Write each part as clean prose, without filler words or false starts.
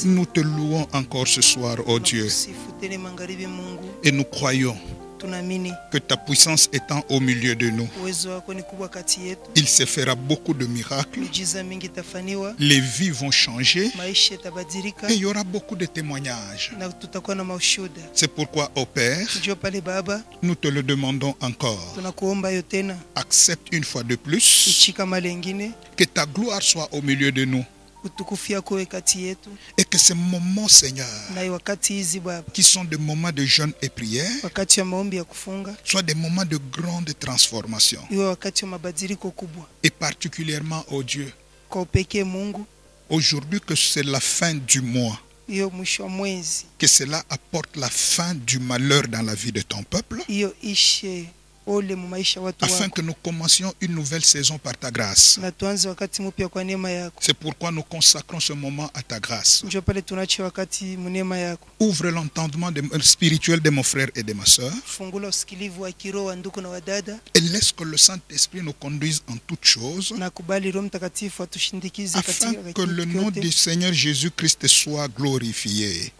Nous te louons encore ce soir, ô Dieu, et nous croyons que ta puissance étant au milieu de nous, il se fera beaucoup de miracles, les vies vont changer et il y aura beaucoup de témoignages. C'est pourquoi, ô Père, nous te le demandons encore. Accepte une fois de plus que ta gloire soit au milieu de nous. Et que ces moments, Seigneur, qui sont des moments de jeûne et prière, soient des moments de grande transformation. Et particulièrement, oh Dieu, aujourd'hui que c'est la fin du mois, que cela apporte la fin du malheur dans la vie de ton peuple, afin que nous commencions une nouvelle saison par ta grâce. C'est pourquoi nous consacrons ce moment à ta grâce. Ouvre l'entendement spirituel de mon frère et de ma soeur, et laisse que le Saint-Esprit nous conduise en toutes choses, afin que le nom du Seigneur Jésus-Christ soit glorifié.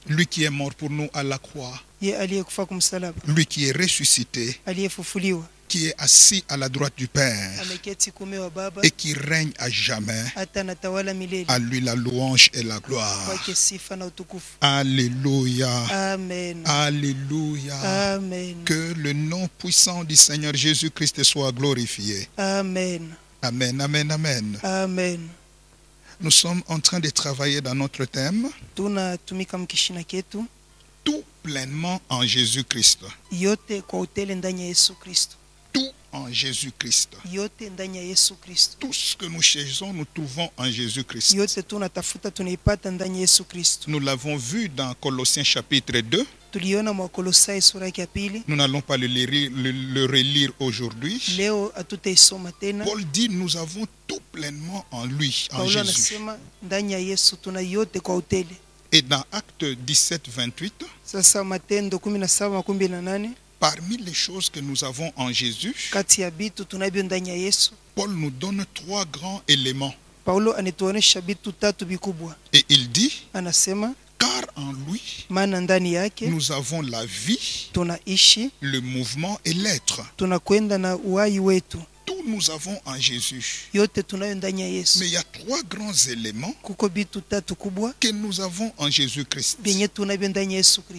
Lui qui est mort pour nous à la croix, lui qui est ressuscité, qui est assis à la droite du Père et qui règne à jamais. À lui la louange et la gloire. Alléluia. Amen. Alléluia. Amen. Que le nom puissant du Seigneur Jésus-Christ soit glorifié. Amen. Amen, amen, amen. Amen. Nous sommes en train de travailler dans notre thème. Tout pleinement en Jésus-Christ. Tout en Jésus-Christ. Tout ce que nous cherchons, nous trouvons en Jésus-Christ. Nous l'avons vu dans Colossiens chapitre 2. Nous n'allons pas le relire aujourd'hui. Paul dit, nous avons tout pleinement en lui, en Jésus. Et dans Acte 17, 28, parmi les choses que nous avons en Jésus, Paul nous donne 3 grands éléments. Et il dit, car en lui, nous avons la vie, le mouvement et l'être. Tout nous avons en Jésus. Mais il y a 3 grands éléments que nous avons en Jésus-Christ.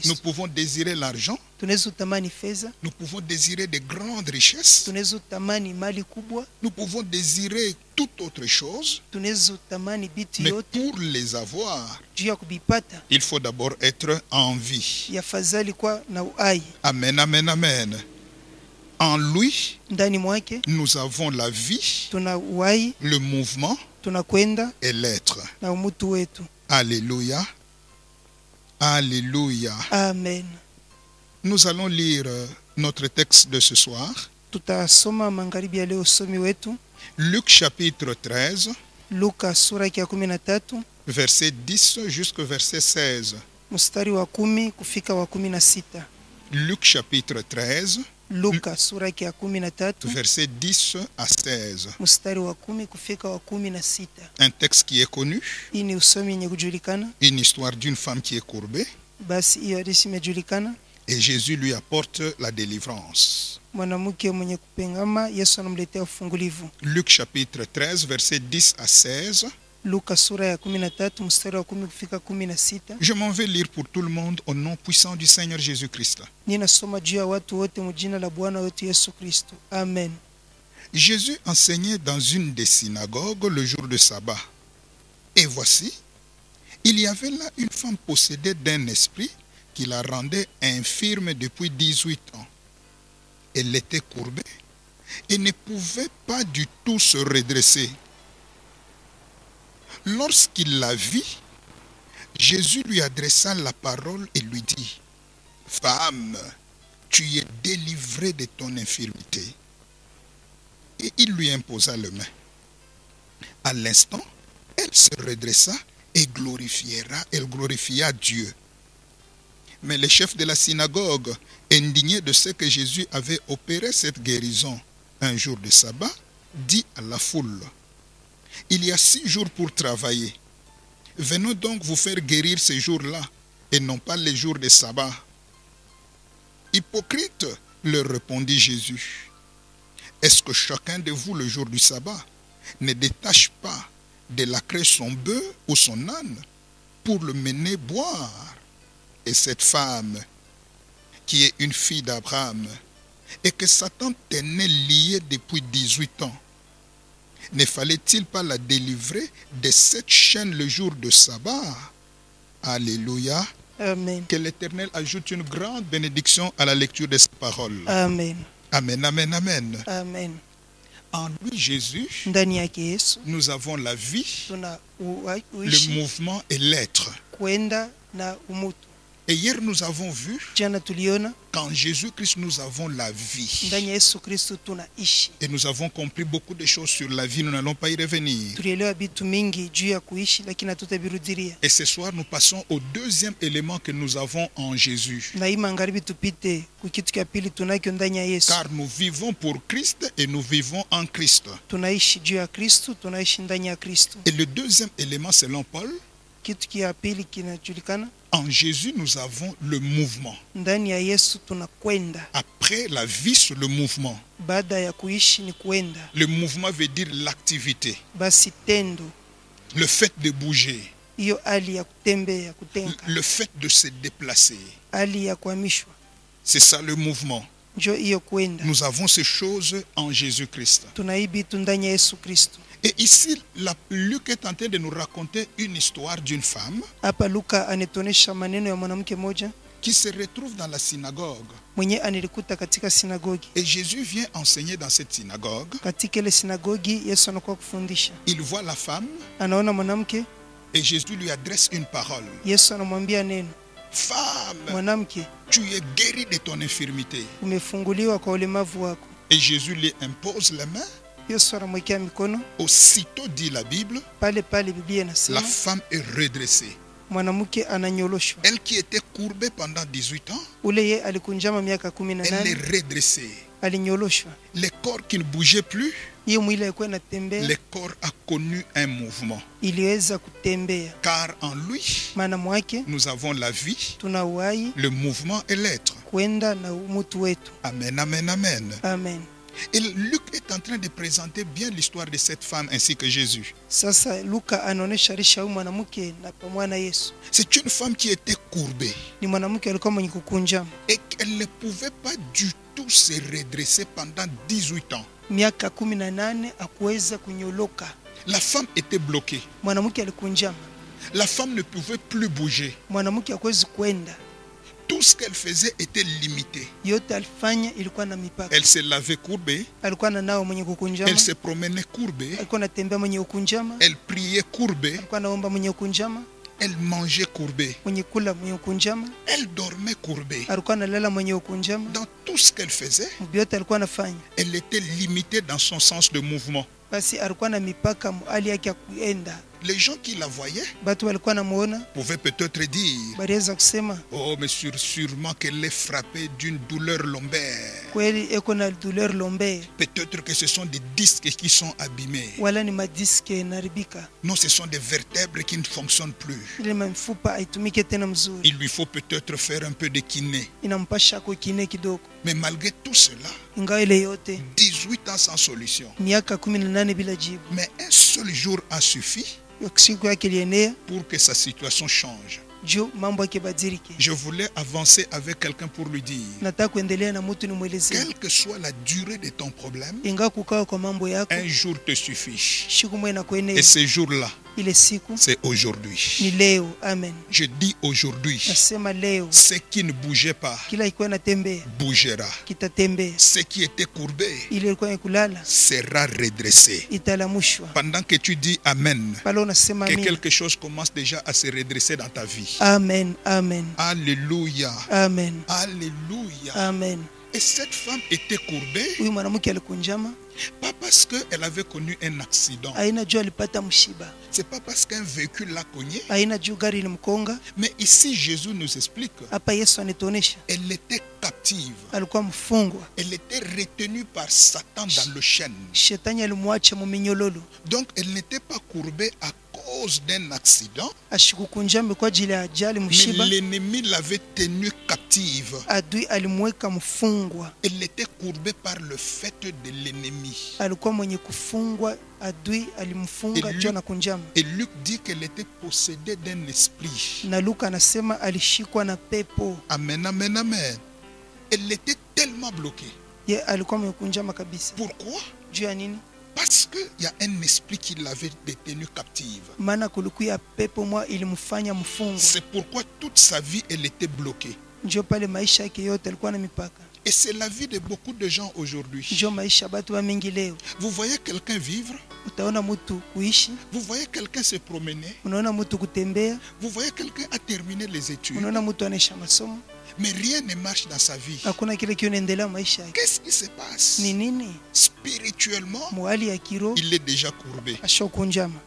Nous pouvons désirer l'argent. Nous pouvons désirer de grandes richesses. Nous pouvons désirer toute autre chose. Mais pour les avoir, il faut d'abord être en vie. Amen, amen, amen. En lui, nous avons la vie, le mouvement et l'être. Alléluia. Alléluia. Amen. Nous allons lire notre texte de ce soir. Luc chapitre 13, verset 10 jusqu'au verset 16. Luc chapitre 13, verset 10 à 16. Un texte qui est connu, une histoire d'une femme qui est courbée, et Jésus lui apporte la délivrance. Luc chapitre 13, verset 10 à 16. Je m'en vais lire pour tout le monde au nom puissant du Seigneur Jésus-Christ. Amen. Jésus enseignait dans une des synagogues le jour de sabbat. Et voici, il y avait là une femme possédée d'un esprit qui la rendait infirme depuis 18 ans. Elle était courbée et ne pouvait pas du tout se redresser. Lorsqu'il la vit, Jésus lui adressa la parole et lui dit, « Femme, tu es délivrée de ton infirmité. » Et il lui imposa les mains. À l'instant, elle se redressa et elle glorifia Dieu. Mais le chef de la synagogue, indigné de ce que Jésus avait opéré cette guérison un jour de sabbat, dit à la foule, Il y a 6 jours pour travailler. Venons donc vous faire guérir ces jours-là, et non pas les jours de sabbat. Hypocrite, leur répondit Jésus. Est-ce que chacun de vous, le jour du sabbat, ne détache pas de la craie son bœuf ou son âne pour le mener boire? Et cette femme, qui est une fille d'Abraham, et que Satan tenait liée depuis 18 ans, ne fallait-il pas la délivrer de cette chaîne le jour de sabbat? Alléluia. Amen. Que l'Éternel ajoute une grande bénédiction à la lecture de sa parole. Amen. Amen, amen, amen. Amen. En lui, Jésus, Ndani yake Yesu nous avons la vie, tuna le uishi, mouvement et l'être. kwenda na umutu. Et hier, nous avons vu Jana tuliona qu'en Jésus-Christ, nous avons la vie. ndani ya Yesu Kristo tunaishi. Et nous avons compris beaucoup de choses sur la vie. Nous n'allons pas y revenir. Tulielewa vitu mingi juu ya kuishi, lakini hatutavirudilia. Et ce soir, nous passons au deuxième élément que nous avons en Jésus. Na hii magharibi tupite kukitu kia pili tunakyo ndani ya Yesu. Car nous vivons pour Christ et nous vivons en Christ. Tunaishi juu ya Kristo, tunaishi ndani ya Kristo. Et le deuxième élément, selon Paul, Kitu kia pili kinajulikana, en Jésus, nous avons le mouvement. ndani ya Yesu tunakwenda. Après la vie, c'est le mouvement. Baada ya kuishi ni kwenda. Le mouvement veut dire l'activité, Basi tendo, le fait de bouger, hiyo hali ya kutembea, kutenka, le fait de se déplacer. hali ya kuhamishwa, C'est ça le mouvement. njo hiyo kwenda. Nous avons ces choses en Jésus-Christ. Tunaibitu ndani ya Yesu Kristo. Et ici, Luc est en train de nous raconter une histoire d'une femme Hapa Luka anetonesha maneno ya mwanamke moja qui se retrouve dans la synagogue. mwenye anilikuta katika sinagogi. Et Jésus vient enseigner dans cette synagogue. Katika ile sinagogi Yesu anakuwa kufundisha. Il voit la femme Anaona mwanamke, et Jésus lui adresse une parole. Yesu anamwambia neno, Femme, mwanamke, tu es guérie de ton infirmité. umefunguliwa kwa ulemavu wako. Et Jésus lui impose la main. Yesu anamwekea mikono. Aussitôt, dit la Bible, Pale pale Biblia la inasema femme est redressée. mwanamke ananyoloshwa. Elle qui était courbée pendant 18 ans, Ule ye alikunjama miaka elle 18, est redressée. alinyoloshwa. Le corps qui ne bougeait plus, Hiyo mwili alikuwa inatembea, le corps a connu un mouvement. iliweza kutembea. Car en lui, Maana mwake nous avons la vie, tuna uhai, le mouvement et l'être. kwenda na umutu wetu. Amen, amen, amen. Amen. Et Luc est en train de présenter bien l'histoire de cette femme ainsi que Jésus. Sasa Luka anaonesha risha huyu mwanamke na pamoja na Yesu. C'est une femme qui était courbée Ni mwanamke alikuwa mwenye kukunjama. et qu'elle ne pouvait pas du tout se redresser pendant 18 ans. Miaka 18 akuweza kunyoloka. La femme était bloquée. Mwanamke alikunjama. La femme ne pouvait plus bouger. Mwanamke hakuwezi kwenda. Tout ce qu'elle faisait était limité. Yote alifanya ilikuwa na mipaka. Elle se lavait courbée. Alikuwa na nao mwenye kukunjama. Elle se promenait courbée. Alikuwa anatembea mwenye kukunjama. Elle priait courbée. Alikuwa anaomba mwenye kukunjama. Elle mangeait courbée. Mwenye kula mwenye kukunjama. Elle dormait courbée. Alikuwa analala mwenye kukunjama. Dans tout ce qu'elle faisait, Yote alikuwa anafanya. elle était limitée dans son sens de mouvement. Basi alikuwa na mipaka hali yake ya kuenda. Les gens qui la voyaient Batu walikuwa namuona, pouvaient peut-être dire: baliweza kusema oh, mais sûrement qu'elle est frappée d'une douleur lombaire. kweli eko na douleur lombaire, Peut-être que ce sont des disques qui sont abîmés. wala ni madiske inaribika, Non, ce sont des vertèbres qui ne fonctionnent plus. ile mifupa haitumike tena mzuri, Il lui faut peut-être faire un peu de kiné. inampasha kukine kidogo. Mais malgré tout cela, Ingawa ile yote 18 ans sans solution. miaka 18 bila jibu, Mais un seul jour a suffi siku yake ilienea pour que sa situation change. juu mambo yake badilike. Je voulais avancer avec quelqu'un pour lui dire: Nataka kuendelea na mtu nimwelezee, quelle que soit la durée de ton problème, ingawa kukawa kwa mambo yako, un jour te suffit. siku moja Et kuenea, ce jour-là, ile siku c'est ni aujourd'hui. leo. Amen. Je dis aujourd'hui, Nasema leo, ce qui ne bougeait pas kila ilikuwa inatembea bougera. kitatembea, Ce qui était courbé ile ilikuwa ikulala sera redressé. italamushwa. Pendant que tu dis Amen, Pale unasema que amina. quelque chose commence déjà à se redresser dans ta vie. Amen, amen, Alléluia. amen, Alléluia. amen. Et cette femme était courbée, Huyu mwanamke alikunjama, pas parce qu'elle avait connu un accident. haina juu alipata mshiba, C'est pas parce qu'un véhicule l'a cogné. haina juu gari ilimkonga. Mais ici, Jésus nous explique. Hapa Yesu anituonesha Elle était captive. alikuwa mfungwa, Elle était retenue par Satan dans le chêne. shetani alimwacha mu minyololo. Donc, elle n'était pas courbée à cause d'un accident. Ashikukunjame kwa ajili ya ajali Mais mshiba, l'ennemi l'avait tenue captive. adui alimweka mfungwa. Elle était courbée par le fait de l'ennemi. Alikuwa mwenye kufungwa, adui alimfunga juu na kunjama. Et Luc dit qu'elle était possédée d'un esprit. Na Luka anasema alishikwa na pepo. Amen, amen, amen. Elle était tellement bloquée. Ye alikuwa mwenye kunjama kabisa. Pourquoi? Juu ya nini? Parce qu'il y a un esprit qui l'avait détenue captive. Maana kulikuwa pepo mwa ilimfanya mfungwa. C'est pourquoi toute sa vie, elle était bloquée. Njoo pale maisha yake yote alikuwa na mipaka. Et c'est la vie de beaucoup de gens aujourd'hui. Njoo maisha batu wa mingi leo. Vous voyez quelqu'un vivre, Utaona mtu kuishi, vous voyez quelqu'un se promener, unaona mtu kutembea, vous voyez quelqu'un a terminé les études, unaona mtu anaisha masomo, mais rien ne marche dans sa vie. hakuna kile kinaendelea maisha yake. Qu'est-ce qui se passe? Ni nini? Spirituellement, Mwali ya kiro il est déjà courbé. ashokunjama,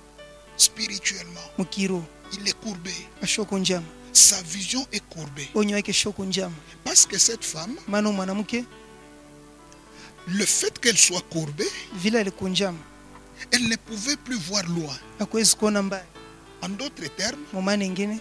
Spirituellement, mukiro il est courbé. ashokunjama, Sa vision est courbée. onyo yake shokunjama. Parce que cette femme, Maana mwanamke le fait qu'elle soit courbée, vile alikunjama elle ne pouvait plus voir loin. hakuwezi kuona mbali. En d'autres termes, Mama nyingine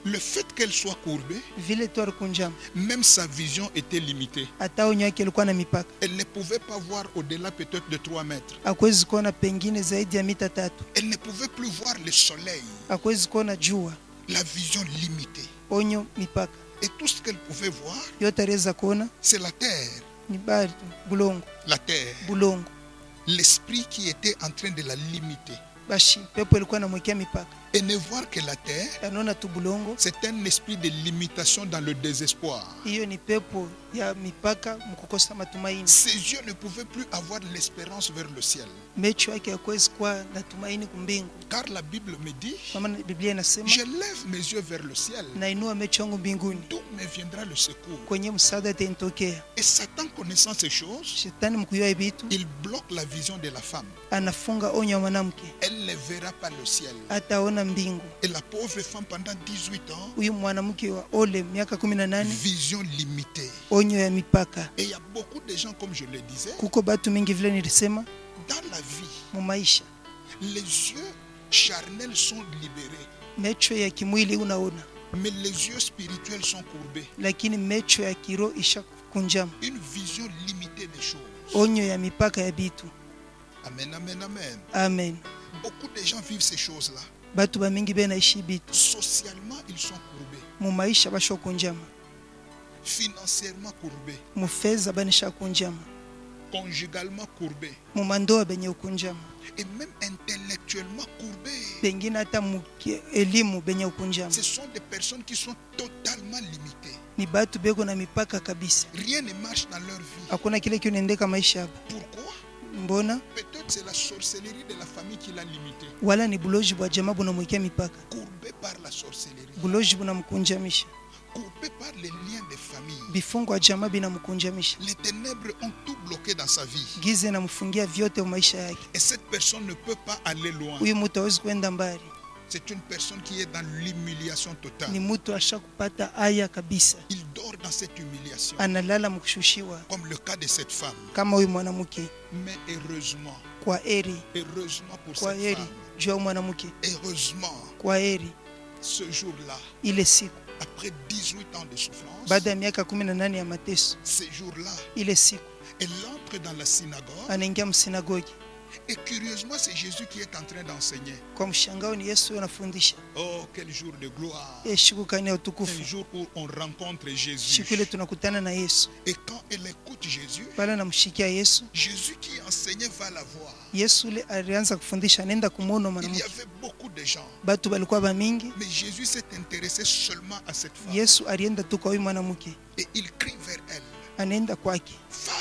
le fait qu'elle soit courbée, vile tu alikunjama, même sa vision était limitée. hata onyo yake ilikuwa na mipaka, Elle ne pouvait pas voir au-delà peut-être de 3 mètres. hakuwezi kuona pengine zaidi ya mita 3, Elle ne pouvait plus voir le soleil. hakuwezi kuona jua, La vision limitée. onyo mipaka Et tout ce qu'elle pouvait voir, yote aliweza kuona c'est la terre. ni bali bulongo, La terre. bulongo. L'esprit qui était en train de la limiter. Bashi pepo ilikuwa namwekea mipaka, Et ne voir que la terre, anaona tu bulongo. c'est un esprit de limitation dans le désespoir. Hiyo ni pepo ya mipaka mkukosa matumaini. Ses yeux ne pouvaient plus avoir l'espérance vers le ciel. Mecho yake hakuwezi kuwa na tumaini kumbingu. Car la Bible me dit, Mama Biblia inasema je lève mes yeux vers le ciel. nainua mecho yangu mbinguni, D'où me viendra le secours. kwenye msaada atanitokea. Et Satan, connaissant ces choses, Shetani mkuyua vitu il bloque la vision de la femme. anafunga onyo wa mwanamke, Elle ne verra pas le ciel. ataona mbingu. Et la pauvre femme, pendant 18 ans, Huyu mwanamke wa ole miaka 18, vision limitée. onyo ya mipaka. Et il y a beaucoup de gens, comme je le disais, Kuko batu mingi vile nilisema dans la vie, mu maisha, les yeux charnels sont libérés, mecho ya kimwili unaona, mais les yeux spirituels sont courbés. lakini mecho ya kiro ishakunjama, Une vision limitée des choses. onyo ya mipaka ya bitu. Amen, amen, amen. Amen. Beaucoup de gens vivent ces choses-là. Batu ba mingi benaishi bitu Socialement, ils sont courbés. mu maisha bashokunjama, Financièrement courbés. mu fedha banisha kunjama, Conjugalement courbés. mu mandoa benye ukunjama, Et même intellectuellement courbés. pengine hata mu elimu benye ukunjama. Ce sont des personnes qui sont totalement limitées. Ni batu beko na mipaka kabisa, Rien ne marche dans leur vie. hakuna kile kinaendeka maisha yabo. Pourquoi? Mbona? Peut-être c'est la sorcellerie de la famille qui l'a limité. Wala ni buloji bwa jamaa bunamwekea mipaka, Courbé par la sorcellerie. buloji bunamkunjamisha, Courbé par les liens de famille. bifungo jamaa binamkunjamisha, Les ténèbres ont tout bloqué dans sa vie. giza inamfungia vyote maisha yake. Et cette personne ne peut pas aller loin. Huyu mtu hawezi kwenda mbali, C'est une personne qui est dans l'humiliation totale. ni mtu ashakupata aya kabisa, Il dort dans cette humiliation. analala mkushushiwa Comme le cas de cette femme. kama huyu mwanamke. Mais heureusement, Kwa heri, heureusement pour kwa cette heri femme, juu ya mwanamke, heureusement, kwa heri ce jour-là, ile siku, après 18 ans de souffrance, baada ya miaka 18 ya mateso, ce jour-là, ile siku elle entre dans la synagogue. anaingia msinagogi. Et curieusement, c'est Jésus qui est en train d'enseigner. Kwa mshangao ni Yesu anafundisha. Oh, quel jour de gloire! Siku kani ya Un utukufu, jour où on rencontre Jésus. siku ile tunakutana na Yesu. Et quand elle écoute Jésus, Pale namshikia Yesu, Jésus qui enseignait va la voir. Yesu ile alianza kufundisha, anaenda kumuona Il y mwanamke. avait beaucoup de gens. Batu balikuwa bamingi, Mais Jésus s'est intéressé seulement à cette femme. Yesu alienda tu kwa huyu mwanamke, Et il crie vers elle. anaenda kwake, Femme,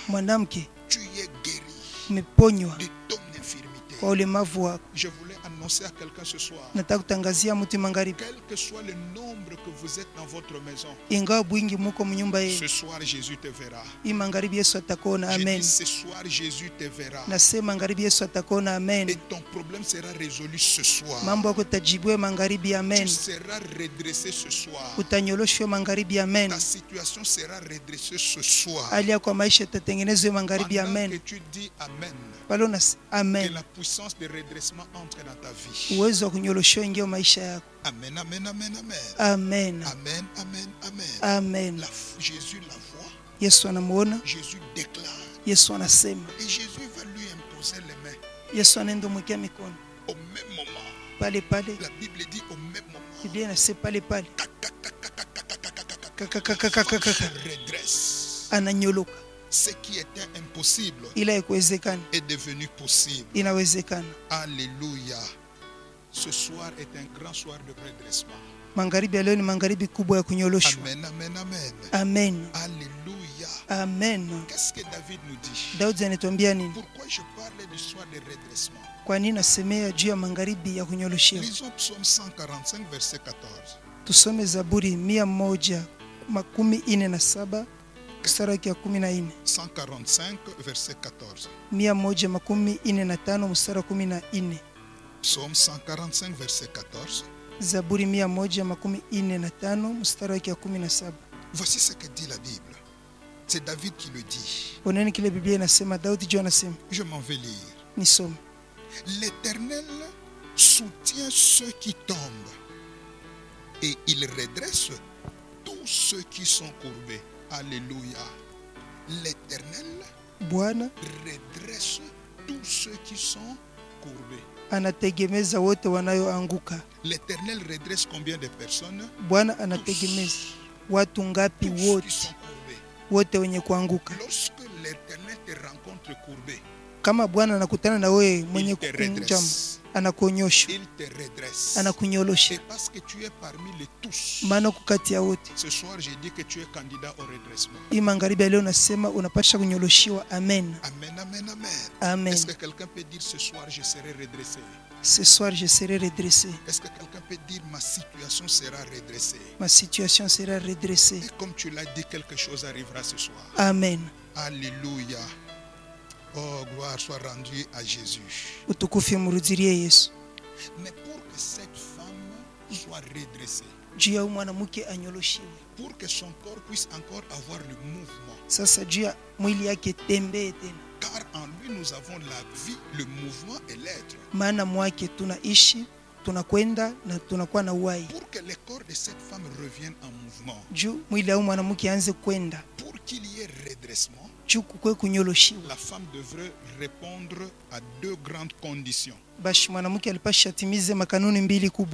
mwanamke, tu es guérie umeponywa de ton infirmité. kwa ulemavu wako. Je voulais en annoncer à quelqu'un ce soir. Nataka kutangazia mtu magharibi. Quel que soit le nombre que vous êtes dans votre maison. Ingawa bwingi muko mnyumba yenu. Ce soir Jésus te verra. Hii magharibi Yesu atakuona. Amen. Ce soir Jésus te verra. Nasema magharibi Yesu atakuona. Amen. Et ton problème sera résolu ce soir. Mambo yako tajibiwa magharibi. Amen. Tu seras redressé ce soir. Utanyoloshwa magharibi. Amen. Ta situation sera redressée ce soir. Hali yako maisha itatengenezwa magharibi. Amen. Que tu dis amen. Amen. Que la puissance de redressement entre dans ta vie. Uwezo wa kunyoloshwa ingie maisha yako. Amen, amen, amen, amen. Amen. Amen, amen, amen. Amen. Jésus la voit. Yesu anamuona. Jésus déclare. Yesu anasema. Et Jésus va lui imposer les mains. Yesu anaenda kumwekea mikono. Au même moment. Pale pale. La Bible dit au même moment. Biblia inasema pale pale. Redresse. Ananyoloka. Ce qui était impossible est devenu possible. Inawezekana. Alléluia. Ce soir est un grand soir de redressement. Magharibi leo ni magharibi kubwa ya kunyoloshwa. Amen, amen, amen. Amen. Alléluia. Amen. Qu'est-ce que David nous dit? Daudi anatuambia nini? Pourquoi je parle du soir de redressement? Kwa nini nasemea juu ya magharibi ya kunyoloshiwa? Lisons Psaume 145 verset 14. Tusome Zaburi 147 mstari wa 14. 145 verset 14. 145 mstari wa 14. Psaume 145 verset 14. Zaburi 145 mstari wa 17. Voici ce que dit la Bible. C'est David qui le dit. Oneni kile Biblia inasema, Daudi ndio anasema. Je m'en vais lire. Nisome. L'Éternel soutient ceux qui tombent et il redresse tous ceux qui sont courbés. Alléluia. L'Éternel redresse tous ceux qui sont courbés. Anategemeza wote wanayoanguka. L'Éternel redresse combien de personnes? Bwana anategemeza watu ngapi? Wote wenye kuanguka. Lorsque l'Éternel te rencontre courbé, kama Bwana anakutana na wewe mwenye kunjama, anakuonyosha, anakunyolosha. Parce que tu es parmi les tous. Maana kukati ya wote. Ce soir j'ai dit que tu es candidat au redressement. Hii magharibi leo nasema unapaswa kunyoloshiwa. Amen. Amen, amen, amen. Amen. Est-ce que quelqu'un peut dire ce soir je serai redressé? Ce soir je serai redressé. Est-ce que quelqu'un peut dire ma situation sera redressée? Ma situation sera redressée. Et comme tu l'as dit, quelque chose arrivera ce soir. Amen. Alléluia. Oh, gloire soit rendue à Jésus. Mais pour que cette femme soit redressée, pour que son corps puisse encore avoir le mouvement, car en lui nous avons la vie, le mouvement et l'être. Pour que le corps de cette femme revienne en mouvement, pour qu'il y ait redressement, la femme devrait répondre à deux grandes conditions. Et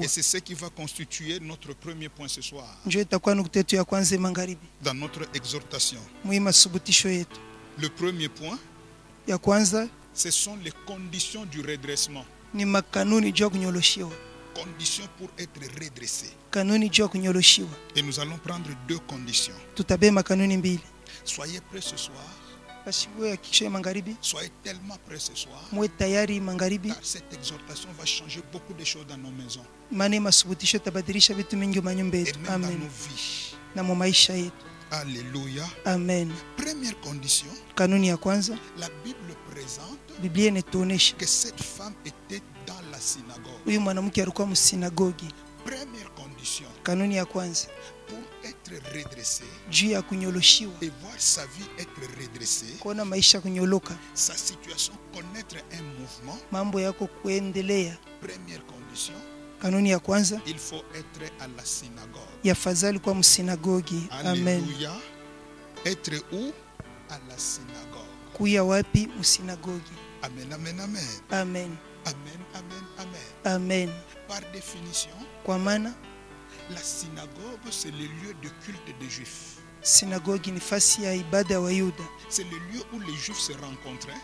c'est ce qui va constituer notre premier point ce soir dans notre exhortation. Le premier point, ce sont les conditions du redressement. Conditions pour être redressé. Et nous allons prendre deux conditions. Soyez prêts ce soir. Soyez tellement prêts ce soir. Car cette exhortation va changer beaucoup de choses dans nos maisons. Et même dans nos vies. Alléluia. Amen. Première condition. La Bible présente que cette femme était dans la synagogue. Première condition. Pour être redressé et voir sa vie être redressée, sa situation connaître un mouvement. Première condition, il faut être à la synagogue. Alléluia. Être où? À la synagogue. Amen, amen, amen. Amen. Amen, amen, amen. Amen. Par définition, la synagogue, c'est le lieu de culte des Juifs. C'est le lieu où les Juifs se rencontraient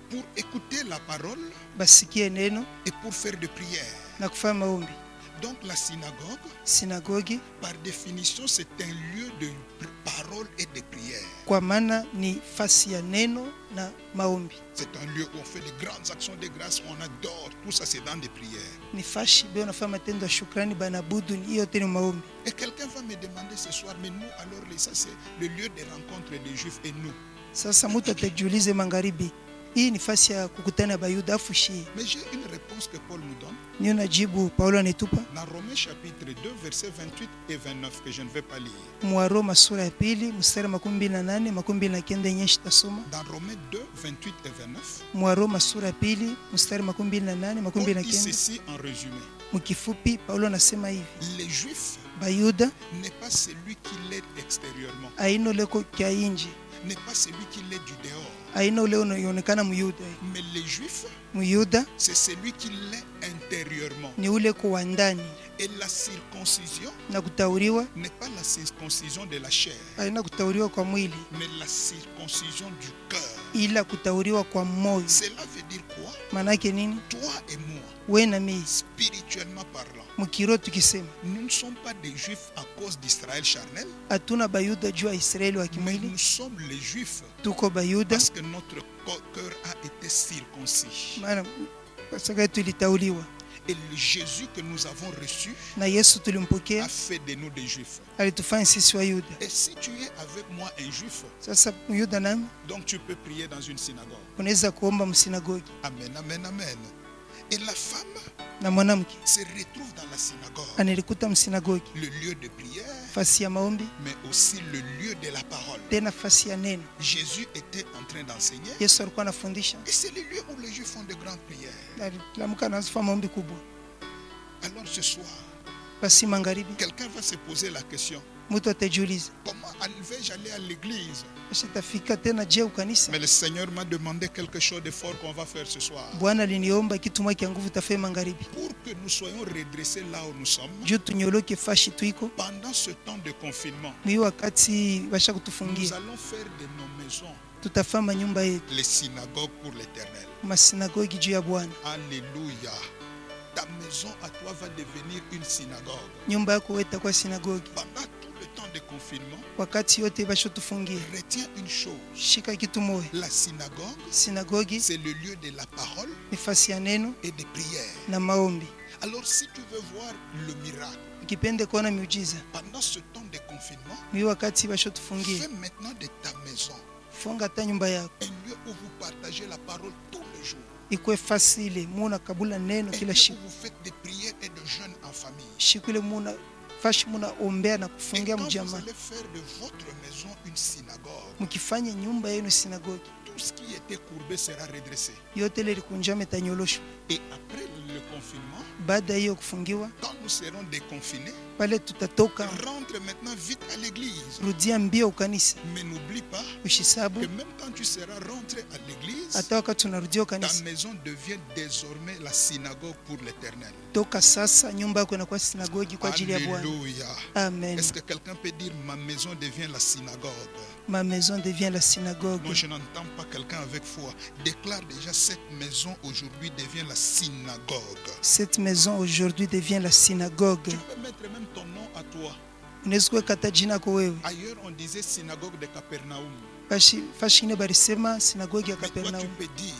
pour écouter la parole et pour faire des prières. Donc la synagogue, par définition, c'est un lieu de parole et de prière. na maombi. C'est un lieu où on fait de grandes actions de grâce, on adore. Tout ça, c'est dans des prières. Ni fashi be unafanya matendo ya shukrani banabudu, hiyo yote ni maombi. Et quelqu'un va me demander ce soir, mais nous, alors, ça, c'est le lieu de rencontre des Juifs et nous. Sasa mtu atajiulize magharibi, hii ni fasi ya kukutana Bayuda afu shii. Mais j'ai une réponse que Paul nous donne. Niyo najibu Paulo anitupa. Dans Romains chapitre 2, versets 28 et 29, que je ne vais pas lire. Mwa Roma sura ya pili mstari 28 29 yenye shitasoma. Dans Romains 2, 28 et 29. Mwa Roma sura ya pili mstari 28 29. dit ceci en résumé. Mkifupi Paulo anasema hivi. Les Juifs Bayuda n'est pas celui qui l'est extérieurement. Aino leko kya inje. N'est pas celui qui l'est du dehors. Aino leo unaonekana Myuda. Mais les Juifs, Myuda c'est celui qui l'est intérieurement. Ni ule kwa ndani. Et la circoncision na kutauriwa n'est pas la circoncision de la chair. Aina kutauriwa kwa mwili. Mais la circoncision du cœur. Ila kutauriwa kwa moyo. Cela veut dire quoi? Manake nini? Toi et moi. Wewe na mimi. Spirituellement parlant. Mkiro tukisema. Nous ne sommes pas des Juifs à cause d'Israël charnel. Hatuna Bayuda juu ya Israeli wa kimwili. Mais nous sommes les Juifs. Tuko Bayuda. Parce que notre cœur a été circoncis. Maana pasaka tulitauliwa. Et le Jésus que nous avons reçu na Yesu tulimpokea a fait de nous des Juifs. Alitufanya sisi Wayuda. Et si tu es avec moi un Juif, sasa Myuda nami, donc tu peux prier dans une synagogue. Unaweza kuomba msinagogi. Amen, amen, amen. Et la femme na mwanamke se retrouve dans la synagogue. Analikuta msinagogi. Le lieu de prière. Fasi ya maombi. Mais aussi le lieu de la parole. Tena fasi ya neno. Jésus était en train d'enseigner. Yesu alikuwa anafundisha. Et c'est le lieu où les Juifs font de grandes prières. Lamuka na fanya maombi kubwa. Alors ce soir, basi magharibi, quelqu'un va se poser la question. Mtu atajiuliza, comment vais-je aller à l'église? Sitafika tena je ukanisa? Mais le Seigneur m'a demandé quelque chose de fort qu'on va faire ce soir. Bwana aliniomba kitu mwa kia nguvu tafanya magharibi. Pour que nous soyons redressés là où nous sommes. Juu tunyoloke fashi tuiko. Pendant ce temps de confinement. Ni wakati basha kutufungia. Nous allons faire de nos maisons. Tutafanya nyumba yetu. Les synagogues pour l'Éternel. Masinagogi juu ya Bwana. Alléluia. Ta maison à toi va devenir une synagogue. Nyumba yako wewe itakuwa sinagogi. Pendant tout le temps de confinement, wakati yote basho tufungie, retiens une chose. Shika kitu moja. La synagogue, synagogue, c'est le lieu de la parole nafasi ya neno et de prière. Na maombi. Alors si tu veux voir le miracle, ukipende kuona miujiza pendant ce temps de confinement, ni wakati basho tufungie, fais maintenant de ta maison funga ta nyumba yako un lieu où vous partagez la parole tous les jours. Ikwe fasile muna kabula neno kila siku. Vous faites des prières et de jeûnes en famille. Shikule muna fashi muna ombea na kufungia mjama. Vous allez faire de votre maison une synagogue. Mkifanya nyumba yenu synagogue, tout ce qui était courbé sera redressé. Yote likunjama itanyoloshwa. Et après le confinement, baada hiyo kufungiwa, quand nous serons déconfinés, pale tutatoka, rentre maintenant vite à l'église. Rudia mbio kanisa. Mais n'oublie pas ushisabu que même quand tu seras rentré à l'église, ta maison devient désormais la synagogue pour l'Éternel. Toka sasa nyumba yako inakuwa synagogue kwa ajili ya Bwana. Alléluia. Amen. Est-ce que quelqu'un peut dire ma maison devient la synagogue? Ma maison devient la synagogue. Non, je n'entends pas quelqu'un avec foi. Déclare déjà cette maison aujourd'hui devient la synagogue. Cette maison aujourd'hui devient la synagogue. Tu peux mettre même ton nom à toi. Ailleurs on disait synagogue de Capernaum. Fashine barisema synagogue ya Capernaum. Capernaum. Tu peux dire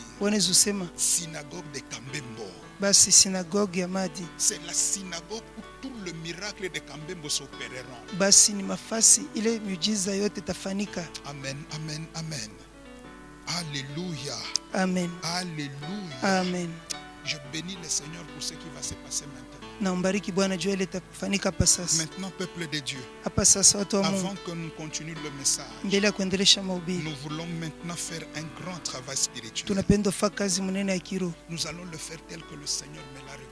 synagogue de Kambembo. Basi synagogue ya Madi. C'est la synagogue où tout le miracle de Kambembo s'opéreront. Basi ni mafasi ile miujiza yote tafanika. Amen, amen, amen. Alléluia. Amen. Alléluia. Amen. Je bénis le Seigneur pour ce qui va se passer maintenant. Maintenant, peuple de Dieu, avant que nous continuions le message, nous voulons maintenant faire un grand travail spirituel. Nous allons le faire tel que le Seigneur me l'a recommandé.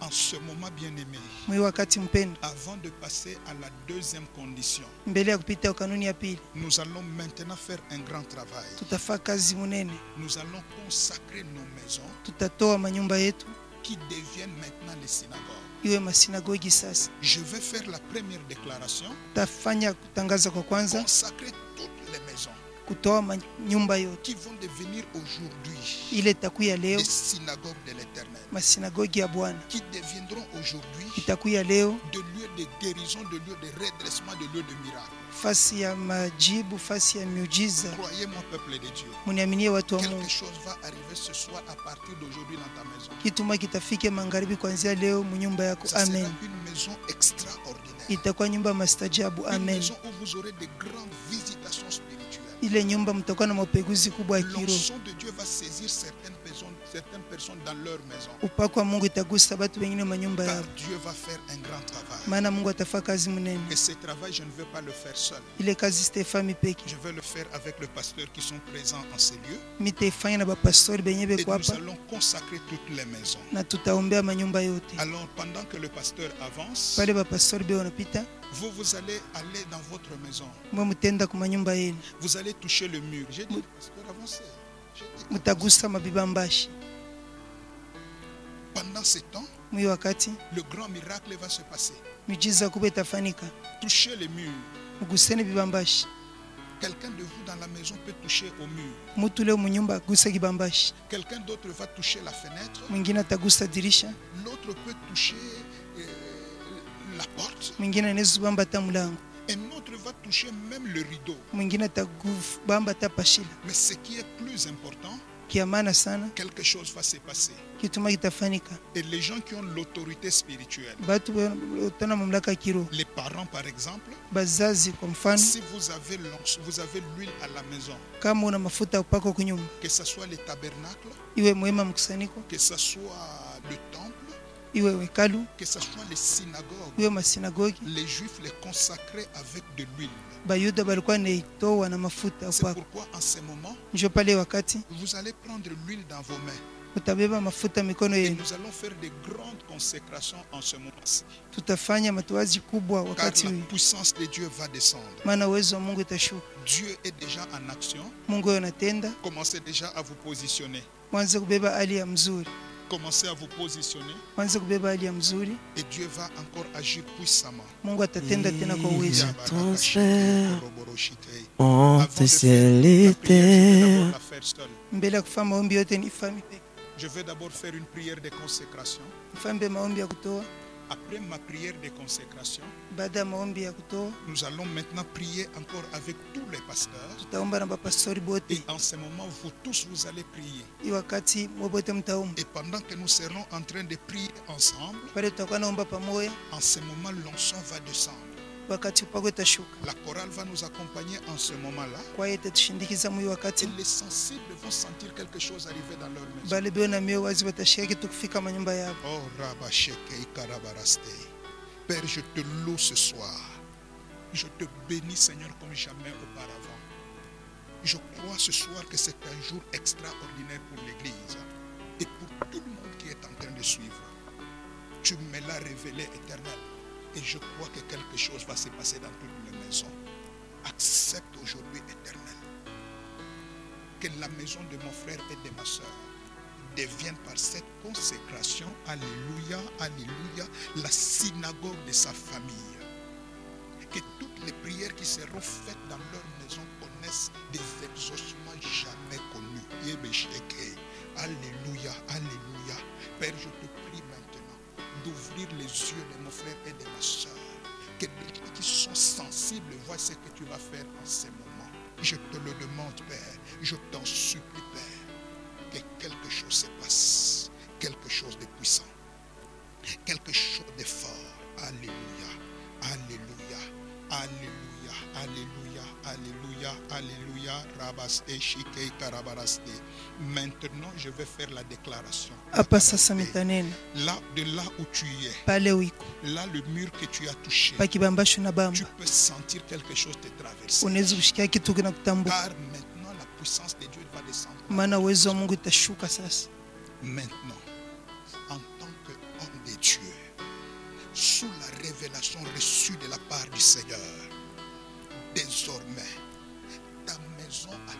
En ce moment bien-aimé, avant de passer à la deuxième condition, nous allons maintenant faire un grand travail. Nous allons consacrer nos maisons qui deviennent maintenant les synagogues. Je vais faire la première déclaration. Consacrer toutes les maisons qui vont devenir aujourd'hui les synagogues de l'Éternel. qui deviendront aujourd'hui itakuya leo de lieux de guérison, de lieux de redressement, de lieux de miracle. fasi ya majibu, fasi ya miujiza. Croyez-moi, peuple de Dieu. Muniaminie watu wa Quelque Mungu, chose va arriver ce soir à partir d'aujourd'hui dans ta maison. kitu moja kitafike magharibi kuanzia leo munyumba yako. Ça sera Amen. une maison extraordinaire. Itakuwa nyumba mastajabu. Une Amen. maison où vous aurez de grandes visitations spirituelles. Ile nyumba mtakuwa na mapeguzi kubwa ya kiroho. L'onction de Dieu va saisir certaines personnes dans leur maison. Upako wa Mungu itagusa watu wengine manyumba Car yao, Dieu va faire un grand travail. maana Mungu atafanya kazi mnene. Et ce travail, je ne veux pas le faire seul. Ile kazi sitaifanya peke, Je veux le faire avec les pasteurs qui sont présents en ces lieux. mitaifanya na bapastori benye Et beko nous hapa, allons consacrer toutes les maisons. na tutaombea manyumba yote. Alors, pendant que le pasteur avance, Pale bapastori beko wanapita, vous allez aller dans votre maison. mwe mutenda ku manyumba yenu, Vous allez toucher le mur. J'ai dit, pasteur, avancez. J'ai dit, mutagusa mabibambashi. pendant ce temps, Mwi wakati le grand miracle va se passer. miujiza kubwa itafanyika, Touchez les murs. muguseni bibambashi. Quelqu'un de vous dans la maison peut toucher au mur. Mutu leo munyumba aguse kibambashi, Quelqu'un d'autre va toucher la fenêtre. mwingine atagusa dirisha, L'autre peut toucher la porte. mwingine anaweza bamba hata mlango, Un autre va toucher même le rideau. mwingine atagubamba hata pashila. Mais ce qui est plus important, Kia maana sana, quelque chose va se passer. kitu moja kitafanyika. Et les gens qui ont l'autorité spirituelle, Batu tana mamlaka ya kiroho, les parents par exemple, bazazi kwa mfano, si vous avez l'huile à la maison, kama una mafuta ya upako kunyumba, que ce soit les tabernacles, iwe mwema mkusanyiko, que ce soit le temple, iwe hekalu, que ce soit les synagogues, iwe masinagogi, les juifs les consacraient avec de l'huile. bayuda balikuwa naitoa na mafuta ya C'est upako. pourquoi en ce moment, Njo pale wakati vous allez prendre l'huile dans vos mains. utabeba mafuta mikono Et yenu, nous allons faire de grandes consécrations en ce moment-ci. tutafanya matoazi kubwa Car wakati la huu, puissance de Dieu va descendre. maana uwezo wa Mungu itashuka. Dieu est déjà en action. Mungu yeye anatenda, Commencez déjà à vous positionner. mwanze kubeba hali ya mzuri, Commencez à vous positionner. mwanze kubeba hali ya mzuri. Et Dieu va encore agir puissamment. Mungu atatenda tena kwa uwezo. Transfert Avant entre de ciel faire et la prière, je vais d'abord terre. la faire seule. Mbele ya kufanya maombi yote ni fami peke. Je vais d'abord faire une prière de consécration. Mfambe maombi ya kutoa. Après ma prière de consécration, Baada ya maombi ya kutoa, nous allons maintenant prier encore avec tous les pasteurs. tutaomba na bapastori bote. Et en ce moment, vous tous, vous allez prier. Hii wakati mwobote mtaomba. Et pendant que nous serons en train de prier ensemble, Pale tutakuwa naomba pamoja, en ce moment, l'onction va descendre. wakati upako itashuka. La chorale va nous accompagner en ce moment-là. Kwa hiyo itatushindikiza mwi Et wakati. les sensibles vont sentir quelque chose arriver dans leur maison. Bale beo na mioyo wazi watashika kitu kufika manyumba yao. Oh, Rabasheke Ikarabaraste. Père, je te loue ce soir. Je te bénis, Seigneur, comme jamais auparavant. Je crois ce soir que c'est un jour extraordinaire pour l'Église et pour tout le monde qui est en train de suivre. Tu me l'as révélé, Éternel. Et je crois que quelque chose va se passer dans toutes les maisons. Accepte aujourd'hui, Éternel, que la maison de mon frère et de ma soeur devienne par cette consécration, alléluia, alléluia, la synagogue de sa famille. Que toutes les prières qui seront faites dans leur maison connaissent des exaucements jamais connus. Alléluia, alléluia. Père, je te prie maintenant d'ouvrir les yeux de mon frère et de ma soeur. Que les gens qui sont sensibles voient ce que tu vas faire en ce moment. Je te le demande, Père. Je t'en supplie, Père. Que quelque chose se passe, quelque chose de puissant, quelque chose de fort. Alléluia, alléluia, alléluia, alléluia, alléluia, alléluia. Rabaste, shike, karabaraste. Maintenant, je vais faire la déclaration. Hapa sasa mitanena. Là, de là où tu es, Pale wiko. là, le mur que tu as touché, Pakibambasho na tu bamba. peux sentir quelque chose te traverser. Unaweza kushikia kitu kinakutambuka. Car maintenant, la puissance de Dieu va descendre. Maana uwezo wa Mungu itashuka sasa. Maintenant, en tant qu'homme de Dieu, sous la révélation reçue de la part du Seigneur, désormais, ta maison à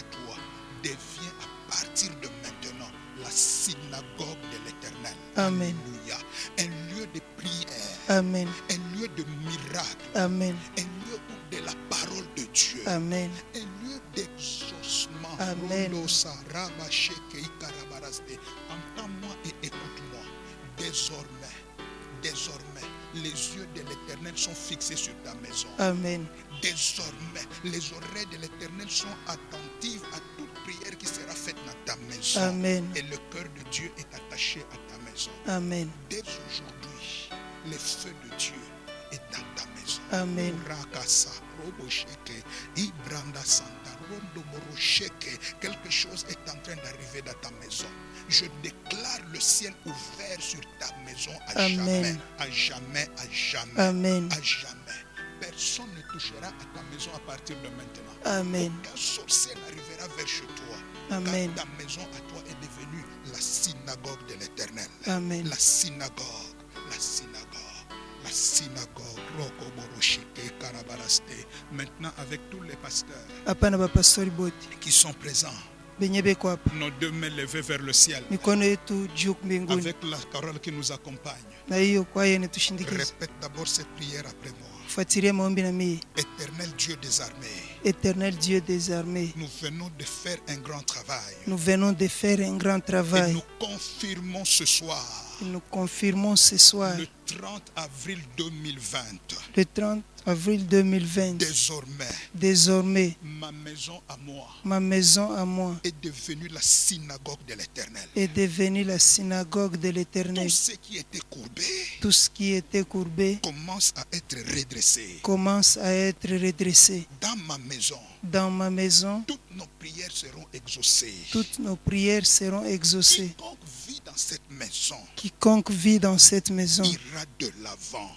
toi devient à partir de maintenant la synagogue de l'Éternel. Amen. Alléluia. Un lieu de prière, Amen. un lieu de miracle, Amen. un lieu de la parole de Dieu, Amen. un lieu d'exaucement Amen. Entends-moi et écoute-moi. Désormais, les yeux de l'Éternel sont fixés sur ta maison. Amen. Désormais, les oreilles de l'Éternel sont attentives à toute prière qui sera faite dans ta maison. Amen. Et le cœur de Dieu est attaché à ta maison. Amen. Dès aujourd'hui, le feu de Dieu est dans ta maison. Amen. Quelque chose est en train d'arriver dans ta maison. Je déclare le ciel ouvert sur ta maison à jamais, à jamais, à jamais, Amen. à jamais. Personne ne touchera à ta maison à partir de maintenant. Amen. Aucun sorcier n'arrivera vers chez toi. Amen. Car ta maison à toi est devenue la synagogue de l'Éternel. Amen. La synagogue, la synagogue, la synagogue. Maintenant, avec tous les pasteurs qui sont présents, nos deux mains levées vers le ciel, avec la parole qui nous accompagne, répète d'abord cette prière après moi. Éternel Dieu des armées, Éternel Dieu des armées, nous venons de faire un grand travail. nous venons de faire un grand Et travail. nous confirmons ce soir, Nous confirmons ce soir, le 30 avril 2020, le 30 avril 2020, désormais, ma maison à moi ma maison à moi est devenue la synagogue de l'Éternel. est devenue la synagogue de l'Éternel. Tout ce qui était courbé Tout ce qui était courbé commence à être redressé. commence à être redressé. Dans ma maison, Dans ma maison, toutes nos prières seront exaucées. toutes nos prières seront exaucées. Quiconque vit dans cette maison Quiconque vit dans cette maison ira de l'avant.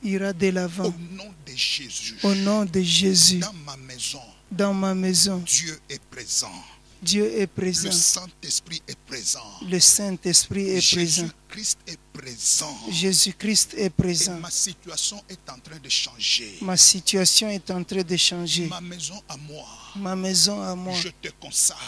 ira de Au l'avant. nom de Jésus, Au nom de Jésus, dans ma maison, Dieu est présent. Le Saint-Esprit est présent. Le Saint-Esprit est présent. Jésus-Christ est présent. Jésus-Christ est présent. Et ma situation est en train de changer. Ma situation est en train de changer. Ma maison à moi. Ma maison à moi. Je te consacre.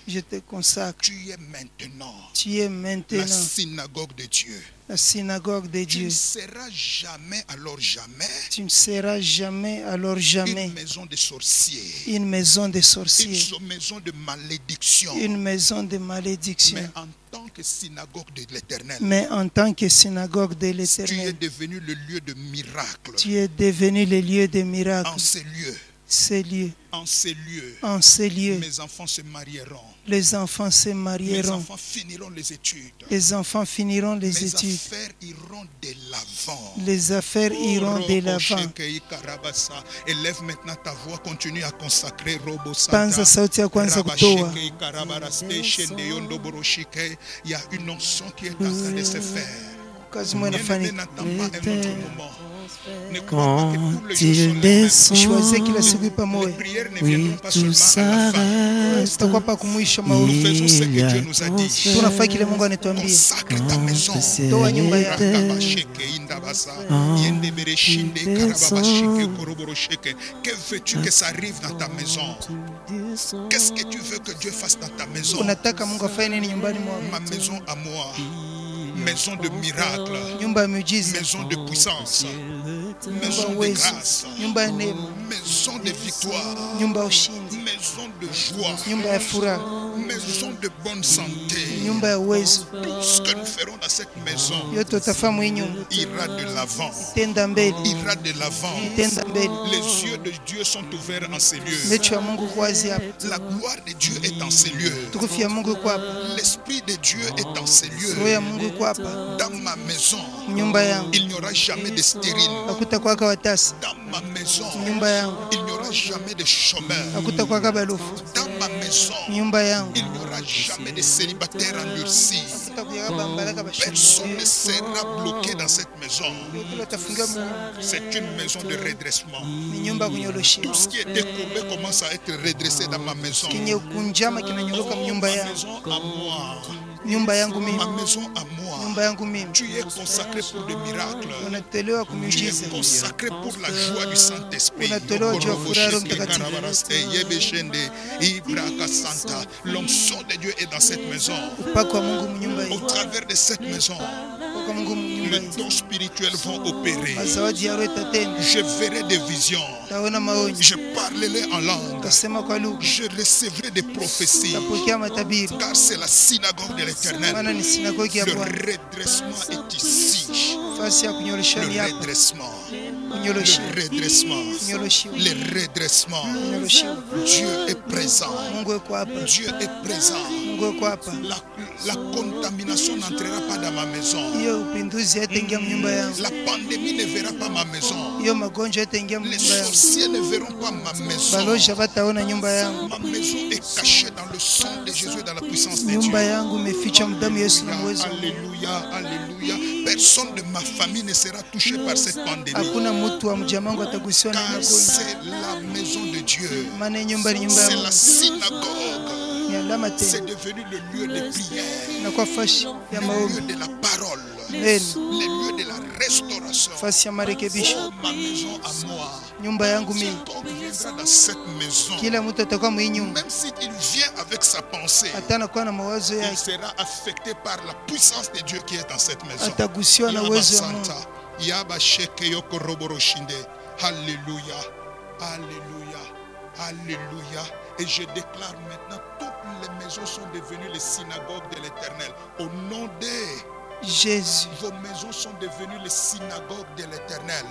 Je te consacre. Tu es maintenant. Tu es maintenant la synagogue de Dieu. La synagogue de Dieu. Tu ne seras jamais, alors jamais. Tu ne seras jamais, alors jamais. Une maison de sorciers. Une maison de sorciers. Une maison de malédiction. Une maison de malédiction. Mais en tant que synagogue de l'Éternel. Mais en tant que synagogue de l'Éternel. Tu es devenu le lieu de miracle. Tu es devenu le lieu de miracle. En ces lieux. Ces lieux. En ces lieux. En ces lieux. Mes enfants se marieront. Les enfants se marieront. Mes enfants finiront les études. Les enfants finiront les Mes études. affaires iront de l'avant. Les affaires iront de l'avant. Élève maintenant ta voix, continue à consacrer Robo Panza sauti ya kwanza kutoa. Il y a une onction qui est en train de se faire. Kazi mwana fani. Quand il descend, Choisis qu'il a suivi pas moi. oui, tout s'arrête. Sitakuwa pa kumwisha Nous maovu. faisons ce que Dieu nous a dit. Tunafanya kile Mungu anatuambia. Consacre ta maison. Toa nyumba yako. Que veux-tu que ça arrive dans ta maison? Qu'est-ce que tu veux que Dieu fasse dans ta maison? Unataka Mungu afanye nini nyumbani mwako? Ma maison à moi. Maison de miracle. Nyumba ya miujiza. Maison de puissance. Maison de grâce. Nyumba ya neema. Maison de victoire. Nyumba ya ushindi. Maison de joie. Nyumba ya furaha. Maison de bonne santé. Nyumba ya uwezo. Tout ce que nous ferons dans cette maison Yote utafanya hii nyumba. ira de l'avant. Tenda mbele. Ira de l'avant. Tenda mbele. Les yeux de Dieu sont ouverts en ces lieux. Macho ya Mungu kwa wazi hapa. La gloire de Dieu est dans ces lieux. Tukufu ya Mungu kwa hapa. L'esprit de Dieu est dans ces lieux. Roho ya Mungu kwa hapa. Dans ma maison, Nyumba yangu. il n'y aura jamais de stérile. Hakutakuwa watasa. Dans ma maison, Nyumba yangu. il n'y aura jamais de chômeurs. Hakutakuwa balofu. Dans ma maison, Nyumba yangu. il n'y aura jamais de célibataires endurcis. Hakutakuwa bambalaka bashauri. Personne ne sera bloqué dans cette maison. C'est une maison de redressement. Ni nyumba kunyoroshia. Tout ce qui était courbé commence à être redressé dans ma maison. Kinye kunjama kinanyoroka nyumba Ma yangu. maison à moi. Nyumba yangu mimi. Ma maison à moi. Nyumba yangu mimi. Tu es consacré pour des miracles. Unatolewa Tu kumiujiza. es consacré pour la joie du Saint-Esprit. Unatolewa juu ya furaha ya Roho Mtakatifu. L'onction de Dieu est dans cette maison. Upako wa Mungu mnyumba Au hii. travers de cette maison, Upako wa Mungu mnyumba les dons spirituels vont opérer. Je verrai des visions. Je parlerai en langue. Je recevrai des prophéties. Car c'est la synagogue de l'Éternel. Le redressement est ici. Le redressement. Le redressement. Le redressement. Dieu est présent. Dieu est présent. La contamination n'entrera pas dans ma maison. La pandémie ne verra pas ma maison. Les sorciers ne verront pas ma maison. Ma maison est cachée dans le sang de Jésus et dans la puissance de Dieu. Alléluia, alléluia. Personne de ma famille ne sera touché par cette pandémie. Car c'est la maison de Dieu. C'est la synagogue. C'est devenu le lieu de prière, le lieu de la parole, le lieu de la restauration. Oh, ma maison à moi. Quiconque viendra dans cette maison, même s'il vient avec sa pensée, il sera affecté par la puissance de Dieu qui est dans cette maison. Alléluia, alléluia, alléluia. Et je déclare maintenant, toutes les maisons sont devenues les synagogues de l'Éternel. Au nom de Jésus, vos maisons sont devenues les synagogues de l'Éternel.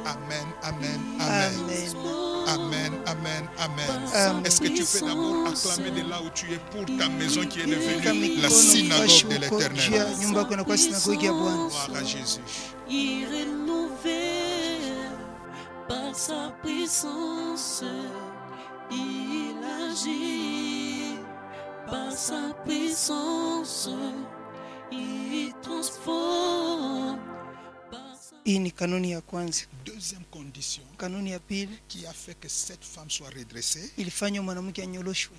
Amen, amen, amen. Amen, amen, amen. Est-ce que tu peux d'abord acclamer de là où tu es pour ta maison qui est devenue la synagogue de l'Éternel? Gloire à Jésus. Par sa puissance, il agit. Par sa puissance, il transforme. Hii ni kanuni ya kwanza. Deuxième condition, kanuni ya pili, qui a fait que cette femme soit redressée, ilifanya mwanamke anyoloshwe.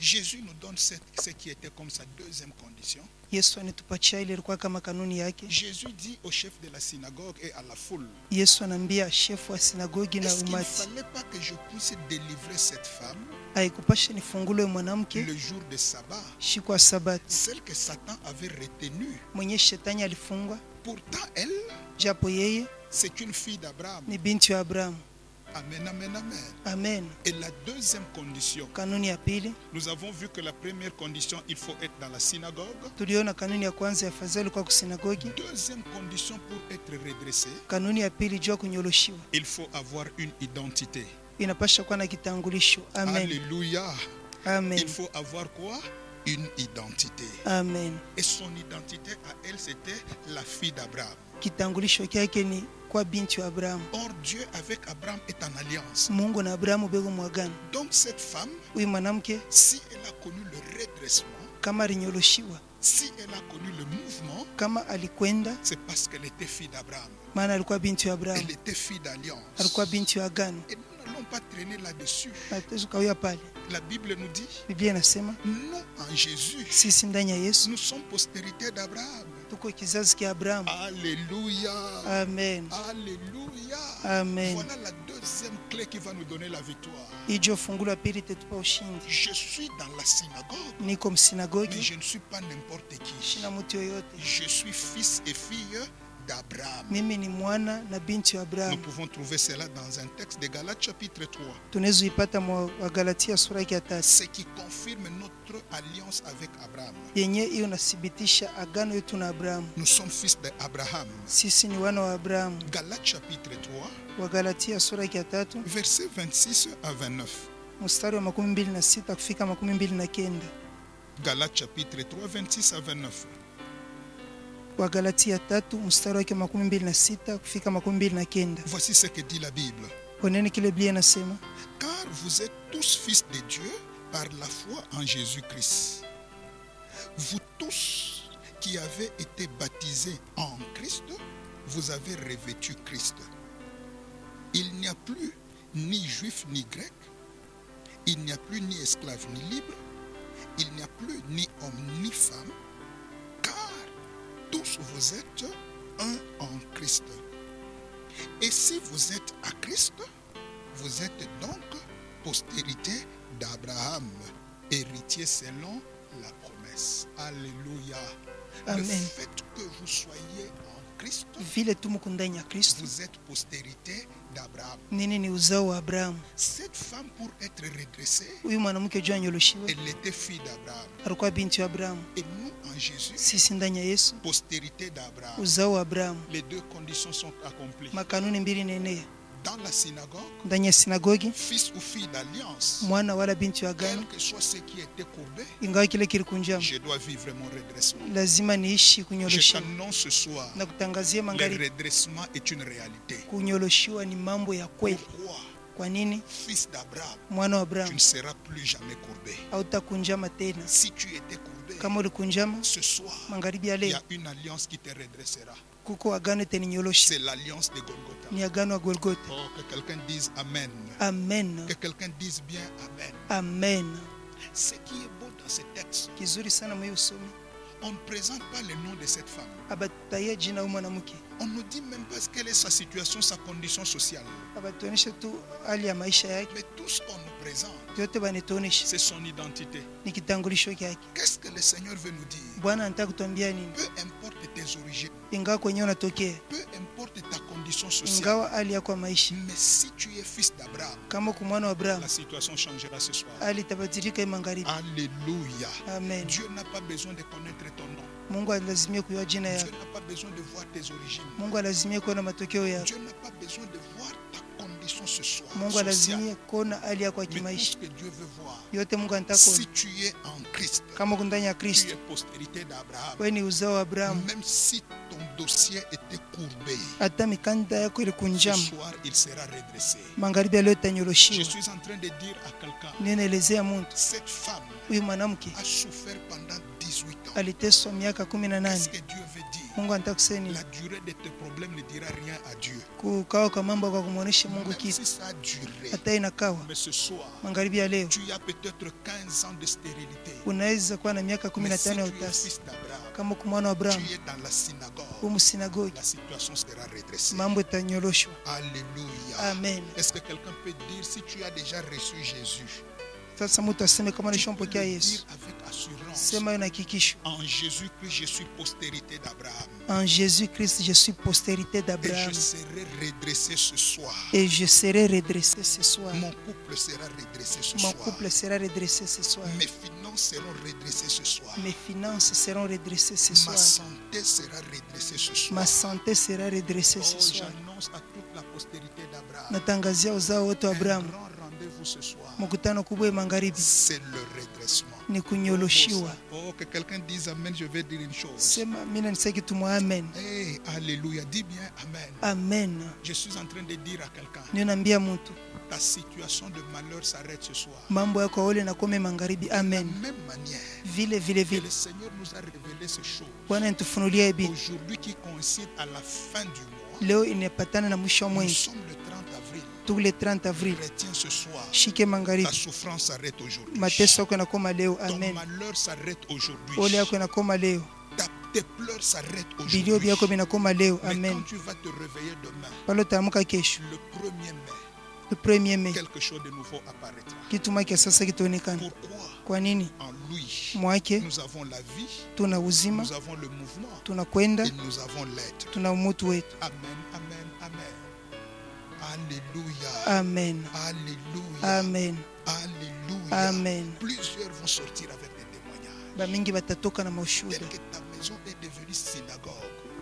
Jésus nous donne ce qui était comme sa deuxième condition. Yesu anatupatia ile ilikuwa kama kanuni yake. Jésus dit au chef de la synagogue et à la foule, Yesu anambia chef wa sinagogi na umati, est-ce qu'il ne fallait pas que je puisse délivrer cette femme haikupasha nifungule mwanamke le jour de sabbat, siku ya Sabati, celle que Satan avait retenue? mwenye shetani alifungwa? Pourtant elle, japo yeye c'est une fille d'Abraham. ni binti ya Abraham. Amen, amen, amen. Amen. Et la deuxième condition, kanuni ya pili, nous avons vu que la première condition, il faut être dans la synagogue. tuliona kanuni ya kwanza ya fadhali kwa kusinagogi. Deuxième condition pour être redressé, kanuni ya pili jua kunyoloshiwa, il faut avoir une identité. inapasha kuwa na kitambulisho. Amen. Alléluia. Amen. Il faut avoir quoi? Une identité. Amen. Et son identité à elle, c'était la fille d'Abraham. Kitambulisho kyake ni kwa binti wa Abraham. Or Dieu avec Abraham est en alliance. Mungu na Abrahamu bego mwagano. Donc cette femme, huyu mwanamke, si elle a connu le redressement, kama alinyoloshiwa, si elle a connu le mouvement, kama alikwenda, c'est parce qu'elle était fille d'Abraham. maana alikuwa binti wa Abraham. Elle était fille d'alliance. Alikuwa binti wa agano. Et nous n'allons pas traîner là-dessus. La Bible nous dit, Biblia inasema, nous en Jésus, sisi ndani ya Yesu nous sommes postérité d'Abraham. tuko kizazi kia Abraham. Alléluia. Amen. Alléluia. Amen. Voilà la deuxième clé qui va nous donner la victoire. Ijo fungu la pili tetupa ushindi. Je suis dans la synagogue, niko msinagogi, mais je ne suis pas n'importe qui. shina mtu yoyote. Je suis fils et fille d'Abraham. Mimi ni mwana na binti wa Abraham. Nous pouvons trouver cela dans un texte de Galates chapitre 3. Tunaweza ipata mwa Galatia sura ya 3. Ce qui confirme notre alliance avec Abraham. Yenye hiyo inathibitisha agano yetu na Abraham. Nous sommes fils d'Abraham. Sisi ni wana wa Abraham. Galates chapitre 3. Wa Galatia sura ya 3. Verset 26 à 29. Mstari wa 26 kufika 29. Galates chapitre 3 26 à 29. Wa Galatia 3 mstari wake 26 kufika 29. Voici ce que dit la Bible. Oneni kile Biblia inasema, car vous êtes tous fils de Dieu par la foi en Jésus-Christ. Vous tous qui avez été baptisés en Christ, vous avez revêtu Christ. Il n'y a plus ni juif ni grec, il n'y a plus ni esclave ni libre, il n'y a plus ni homme ni femme, car tous vous êtes un en Christ. Et si vous êtes à Christ, vous êtes donc postérité d'Abraham, héritier selon la promesse. Alléluia. Le fait que vous soyez en Christ, vile tu mko ndani ya Kristo, vous êtes postérité d'Abraham. nini ni uzao wa Abrahamu. Cette femme, pour être redressée, Huyu mwanamke juu anyoloshiwe elle était fille d'Abraham. alikuwa binti wa Abrahamu. Et nous, en Jésus, Sisi ndani ya Yesu postérité d'Abraham. uzao wa Abrahamu. Les deux conditions sont accomplies. Makanuni mbili nenea Dans la synagogue, ndani ya sinagogi, fils ou fille d'alliance, mwana wala binti wa agano, quel que soit ce qui était courbé, ingawa kile kilikunjama, je dois vivre mon redressement. lazima niishi Je kunyoloshiwa. t'annonce ce soir, Na kutangazia le magharibi, redressement est une réalité. kunyoloshiwa ni mambo ya kweli. Pourquoi, Kwa nini? fils d'Abraham, Mwana wa tu Abrahamu ne seras plus jamais courbé? hautakunjama tena. Si tu étais courbé, Kama ulikunjama ce soir, magharibi ya il y leo, a une alliance qui te redressera. kuko agano itaninyolosha, C'est l'alliance de Golgotha. ni agano wa Golgotha. Oh, que quelqu'un dise Amen. Amen, Que quelqu'un dise bien Amen. amen. Ce qui est beau dans ce texte, Kizuri sana mwe usomi, on ne présente pas le nom de cette femme. abatutaia jina huyu mwanamke, On ne dit même pas quelle est sa situation, sa condition sociale. abatuonesha tu hali ya maisha yake. Mais tout ce qu'on nous présente, Yote banituonesha c'est son identité. ni kitambulisho kyake. Qu'est-ce que le Seigneur veut nous dire? Bwana anataka kutuambia nini? Peu importe tes origines, Ingawa kwenyewe unatokea, peu importe ta condition sociale, ingawa hali yako ya maisha, mais si tu es fils d'Abraham, kama kwa mwana wa Abrahamu, la situation changera ce soir. hali itabadilika hii magharibi. Alléluia. Amen. Dieu n'a pas besoin de connaître ton nom. Mungu alazimia kujua jina Dieu yako. n'a pas besoin de voir tes origines. Mungu alazimia kuona matokeo yako. Dieu n'a pas besoin de voir ta condition ce soir. Mungu sociale. alazimia kuona hali yako ya Mais tout kimaisha. ce que Dieu veut voir, Yote Mungu anataka si kuona. tu es en Christ, Kama uko ndani ya tu Kristo, es postérité d'Abraham. wewe ni uzao wa Abrahamu. Même si ton dossier était courbé, Hata mikanda yako ce ilikunjama, soir il sera redressé. magharibi ya leo Je itanyoloshiwa. suis en train de dire à quelqu'un, Ninaelezea mtu, cette femme huyu mwanamke a souffert pendant 18 ans. aliteswa miaka Qu'est-ce 18. que Dieu veut dire? Mungu anataka kusema nini? La durée de tes problèmes ne dira rien à Dieu. Kukawa kwa mambo kwa kumuonesha Mungu Même kitu. si ça a duré, Hata inakawa mais ce soir, magharibi ya leo tu as peut-être 15 ans de stérilité. unaweza kuwa na miaka Mais si 15 ya tu es utasi. fils d'Abraham, Kama kwa mwana wa Abrahamu, tu es dans la synagogue, humu sinagogi, la situation sera redressée. mambo itanyoloshwa. Alléluia. Amen. Est-ce que quelqu'un peut dire si tu as déjà reçu Jésus? Sasa mtu aseme kama Tu peux nishampokea le Yesu, dire avec assurance. sema hiyo na hakikisho. En Jésus-Christ, je suis postérité d'Abraham. En Jésus-Christ, je suis postérité Et d'Abraham je serai redressé ce soir. et je serai redressé ce soir. Mon couple sera redressé ce Mon soir. couple sera redressé ce soir. Mes finances seront redressées ce soir. Mes finances seront redressées ce Ma soir. santé sera redressée ce soir. Ma santé sera redressée ce Oh, soir. j'annonce à toute la postérité d'Abraham Natangazia uzao wote wa un Abrahamu, grand rendez-vous ce soir. mkutano kubwa ya magharibi C'est le redressement. ni kunyoloshiwa. Oh, que quelqu'un dise Amen, je vais dire une chose. Sema mimi nisaki tumwa amen. Hey, alléluia, dis bien Amen. Amen. Je suis en train de dire à quelqu'un, Ninaambia mtu ta situation de malheur s'arrête ce soir. mambo yako ole na kome magharibi. De la Amen. même manière Vile que vile le Seigneur nous a révélé ces choses. Bwana nitufunulia hivi Aujourd'hui qui coïncide à la fin du mois, leo inapatana na mwisho wa nous mwezi, sommes le 30 avril. tuko le 30 avril. Retiens ce soir, Shike ta magharibi, souffrance s'arrête aujourd'hui. mateso yako yanakoma leo. Ton Amen. malheur s'arrête aujourd'hui. Ole yako yanakoma leo, Tes pleurs s'arrêtent vilio aujourd'hui. vyako vinakoma leo. Mais Amen. quand tu vas te réveiller demain, Pale utaamka kesho, le 1er mai, le 1er Mei, quelque chose de nouveau apparaîtra. kitu mapya sasa kitaonekana. Pourquoi? Kwa nini? En lui, Mwake nous avons la vie, tuna uzima, nous avons le mouvement tunakwenda, et nous avons l'être. tuna umutu wetu. Amen, amen, amen. Alléluia. Amen. Alléluia. Amen. Alléluia. Amen. Plusieurs vont sortir avec des témoignages. Bamingi batatoka na maushuhuda Tel que ta maison est devenue synagogue.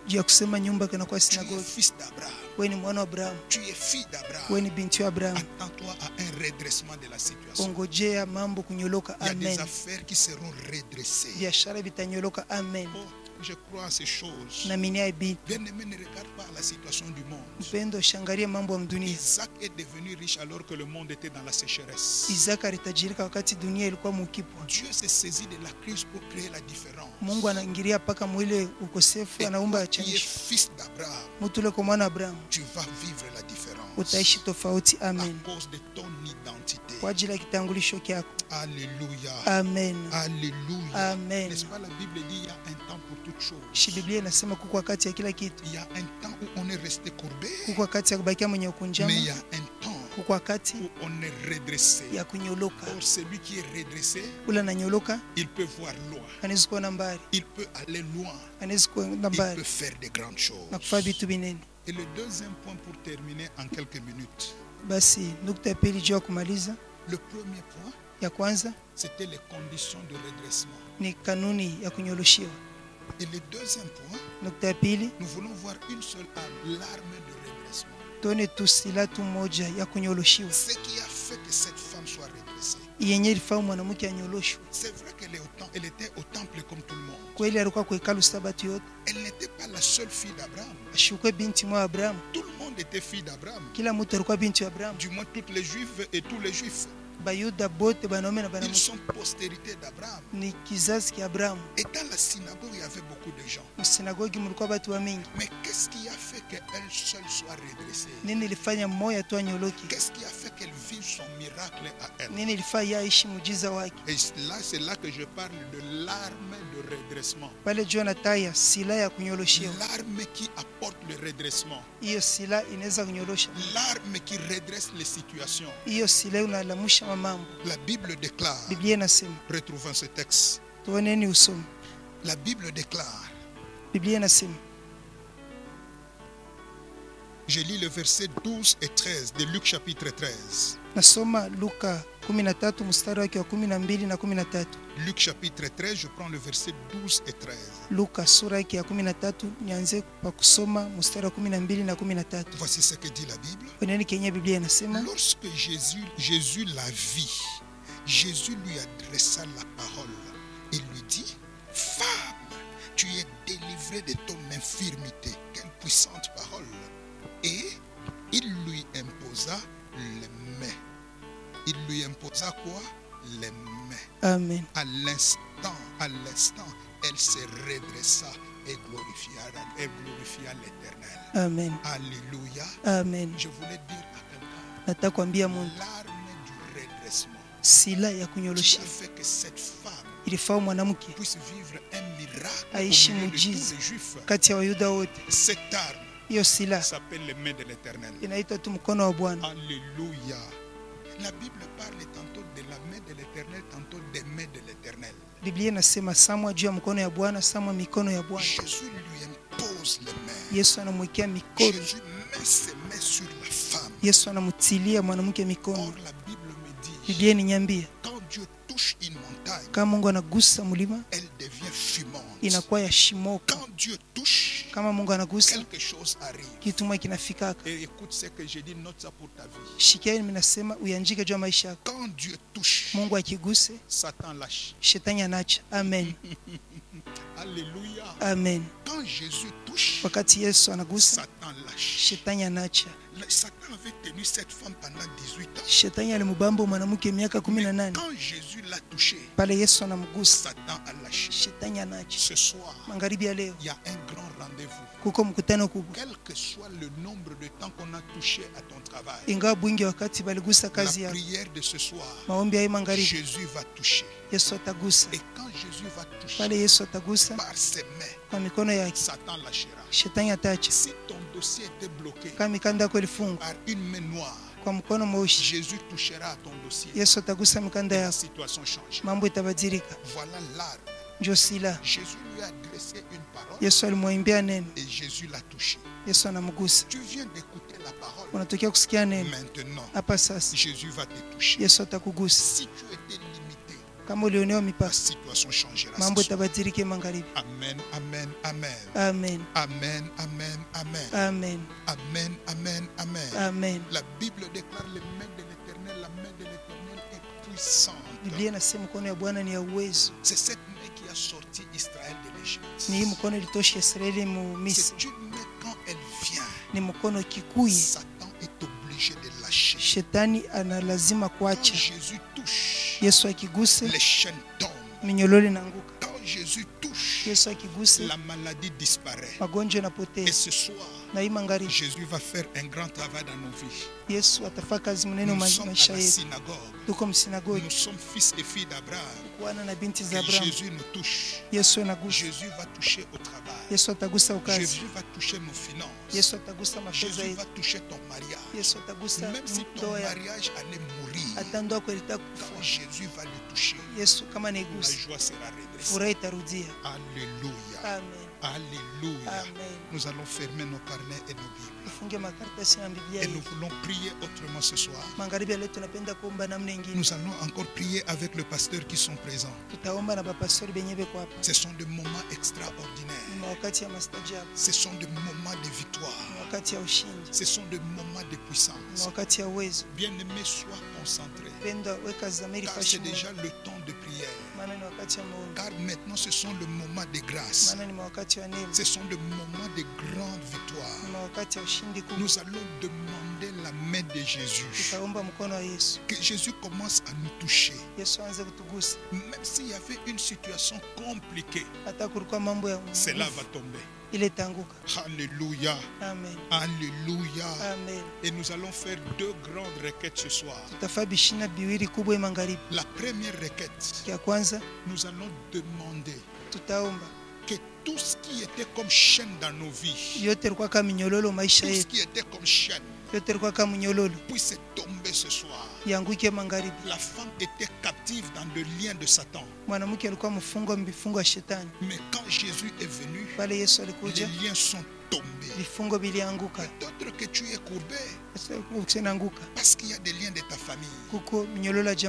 juu ya kusema nyumba kanakuwa Tu es sinagogi. fils d'Abraham. Wewe ni mwana wa Abrahamu, Tu es fille d'Abraham. wewe ni binti wa Abrahamu. Attends-toi à un redressement de la situation. Ongojea mambo kunyoloka. Il y a des Amen. affaires qui seront redressées. Biashara vitanyoloka. Amen. Oh, je crois à ces choses. Naaminia hivi, Bien-aimé, ne regarde pas la situation du monde. mpendo, shangalie mambo ya dunia. Isaac est devenu riche alors que le monde était dans la sécheresse. Isaka alitajirika wakati dunia ilikuwa mukipwa. Dieu s'est saisi de la crise pour créer la différence. Mungu anaingilia mpaka mwile ukosefu, Et anaumba toi qui es achanisho. fils d'Abraham, Mtu ule kwa mwana wa Abrahamu tu vas vivre la différence utaishi tofauti. à Amen. cause de ton identité. Kwa ajili ya kitambulisho kyako. Alléluia. Amen. Alléluia. Amen. N'est-ce pas, la Bible dit il y a un temps pour toute chose. Shi Biblia inasema kuko wakati ya kila kitu, Il y a un temps où on est resté courbé, kuko wakati ya kubakia mwenye mais il ukunjama, y a un temps kuko wakati où on est redressé. ya kunyoloka. Or celui qui est redressé, Ula ananyoloka il peut voir loin, anaweza kuona mbali, il peut aller loin, anaweza kuenda il mbali peut faire de grandes choses. na kufanya vitu binene. Et le deuxième point pour terminer en quelques minutes. Basi nukta ya pili juu ya kumaliza, Le premier point, ya kwanza c'était les conditions de redressement. ni kanuni ya kunyoloshiwa. Et le deuxième point, Nukta ya pili, nous voulons voir une seule arme, l'arme de redressement. tuone tu silaha tu moja ya kunyoloshiwa Ce qui a fait que cette femme soit redressée. yenye ilifanya mwanamke anyoloshwe. C'est vrai qu'elle était au temple comme tout le monde. Kweli alikuwa kwa hekalu sabati yote, Elle n'était pas la seule fille d'Abraham. ashukwe binti mwa Abrahamu. Tout le monde était fille d'Abraham. Kila mtu alikuwa binti wa Abrahamu, Du moins toutes les juives et tous les juifs. bayuda bote banaume na Ils banamuke sont postérité d'Abraham. ni kizazi kia Abrahamu. Et dans la synagogue, il y avait beaucoup de gens. Msinagogi mulikuwa batu wa mingi. Mais qu'est-ce qui a fait qu'elle seule soit redressée? Nini ilifanya mmoja tu anyoloke? Qu'est-ce qui a fait qu'elle vive son miracle à elle? Nini ilifanya aishi muujiza wake? Et là, c'est là que je parle de l'arme de redressement. Pale juu anataya silaha ya kunyoloshiwa. L'arme qui apporte le redressement. Hiyo silaha inaweza kunyolosha. L'arme qui redresse les situations. Hiyo silaha unalamusha mambo. La Bible déclare, Biblia inasema, retrouvons ce texte. tuoneni usome. La Bible déclare, Biblia inasema, je lis le verset 12 et 13 de Luc chapitre 13. nasoma Luka 13 mstari wake wa 12 na 13. Luc chapitre 13, je prends le verset 12 et 13. Luka sura yake ya 13 nianze kwa kusoma mstari wa 12 na 13. Voici ce que dit la Bible. Oneni kenye Biblia inasema, Lorsque Jésus la vit, Jésus lui adressa la parole et lui dit, femme, tu es délivrée de ton infirmité. Quelle puissante parole. Et il lui imposa les mains. Il lui imposa quoi? Les mains. Amen. À l'instant, elle se redressa et glorifia l'Éternel. Amen. Alléluia. Amen. Je voulais dire à quelqu'un, Nataka kuambia Mungu, l'arme du redressement silaha ya qui a kunyolosha fait que cette femme ilifanya mwanamke puisse vivre un miracle au aishi milieu de tous muujiza les Juifs. kati ya Wayuda wote. Cette arme Hiyo silaha s'appelle les mains de l'Éternel. inaitwa tu mkono wa Bwana. Alléluia. La Bible parle tantôt de la main de l'Éternel, tantôt des mains de l'Éternel. Biblia inasema samwa juu ya mkono ya Bwana, samwa mikono ya Bwana. Jésus lui impose les mains. Yesu anamwekea mikono, Jésus met ses mains sur la femme. Yesu anamtilia mwanamke mikono. Or la Bible me dit, Biblia inaniambia quand Dieu touche une montagne, kama Mungu anagusa mlima elle devient fumante. inakuwa ya shimoka. Quand Dieu touche, Kama Mungu anagusa quelque chose arrive. kitu mmoja kinafikaka. Et écoute ce que je dis, note ça pour ta vie. Shikia mimi nasema uyanjike juu ya maisha yako. Quand Dieu touche, Mungu akiguse Satan lâche. shetani anacha. Amen. Alléluia. Amen. Quand Jésus touche, Wakati Yesu anagusa Satan lâche. shetani anacha. Satan avait tenu cette femme pendant 18 ans. Shetani alimubamba mwanamke miaka 18. Quand Jésus l'a touché, Pale Yesu anamgusa Satan a lâché. shetani anacha. Ce soir, Magharibi ya leo il y a un grand rendez-vous. kuko mkutano kubwa. Quel que soit le nombre de temps qu'on a touché à ton travail, Ingawa bwingi wakati baligusa la kazi yako, prière de ce soir, maombi ya magharibi, Jésus va toucher. Yesu atagusa. Et quand Jésus va toucher Pale Yesu atagusa par ses mains, kwa mikono yake, Satan lâchera. shetani atacha. Si ton dossier était bloqué Kama mikanda yako ilifungwa par une main noire, kwa mkono mweusi, Jésus touchera à ton dossier. Yesu atagusa mikanda Et la yako, situation change. mambo itabadilika. Voilà l'arme. Ndio silaha. Jésus lui a adressé une parole Yesu alimwimbia neno, et Jésus l'a touché. Yesu anamgusa. Tu viens d'écouter la parole. Unatokea kusikia neno, Maintenant, hapa sasa Jésus va te toucher. Yesu atakugusa. Si tu étais limité, Kama ulionewa la mipaka, situation changera. mambo ce soir. itabadilika magharibi. Amen, amen, amen. Amen. Amen, amen, amen. Amen. Amen, amen, amen. Amen. La Bible déclare les mains de l'Éternel. La main de l'Éternel est puissante. Biblia inasema mkono ya Bwana ni ya uwezo. C'est cette main qui a sorti Israël de l'Égypte. Ni hii mkono ilitosha Israeli mu Misri. C'est une main quand elle vient, Ni mkono kikuyi, Satan est obligé de lâcher. shetani ana lazima Quand kuacha. Jésus touche, Yesu akiguse les chaînes tombent. minyololo inaanguka. Quand Jésus touche, Yesu akiguse la maladie disparaît. magonjwa Et yanapotea. ce soir, Jésus va faire un grand travail dans nos vies. Nous sommes à la synagogue. Nous sommes fils et filles d'Abraham. Jésus nous touche. Jésus va toucher au travail. Jésus va toucher nos finances. Jésus va toucher ton mariage. Même si ton mariage allait mourir, quand Jésus va le toucher, la joie sera redressée. Alléluia. Amen. Alléluia. Amen. Nous allons fermer nos carnets et nos Bibles. Et nous voulons prier autrement ce soir. Nous allons encore prier avec les pasteurs qui sont présents. Ce sont des moments extraordinaires. Ce sont des moments de victoire. Ce sont des moments de puissance. Bien-aimé, sois concentré. Car c'est déjà le temps de prière. Car maintenant ce sont les moments de grâce. Ce sont des moments de grande victoire. Nous allons demander la main de Jésus. Que Jésus commence à nous toucher. Même s'il y avait une situation compliquée, cela va tomber. Alléluia. Amen. Alléluia. Amen. Et nous allons faire deux grandes requêtes ce soir. La première requête, nous allons demander que tout ce qui était comme chaîne dans nos vies, tout ce qui était comme chaîne, puisse tomber ce soir. La femme était captive dans le lien de Satan. Mais quand Jésus est venu, les liens sont tombés. Peut-être que tu es courbé parce qu'il y a des liens de ta famille.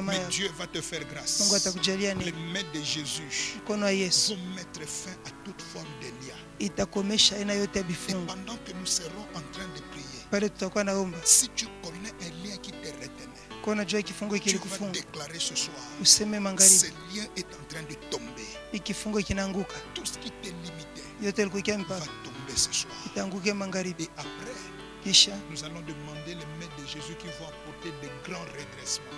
Mais Dieu va te faire grâce. Les mains de Jésus vont mettre fin à toute forme de lien. Et pendant que nous serons en train de prier, si tu connais un lien qui te retenait, tu vas déclarer ce soir, ce lien est en train de tomber. Tout ce qui t'est limité va tomber ce soir. Et après, nous allons demander les mains de Jésus qui vont apporter de grands redressements.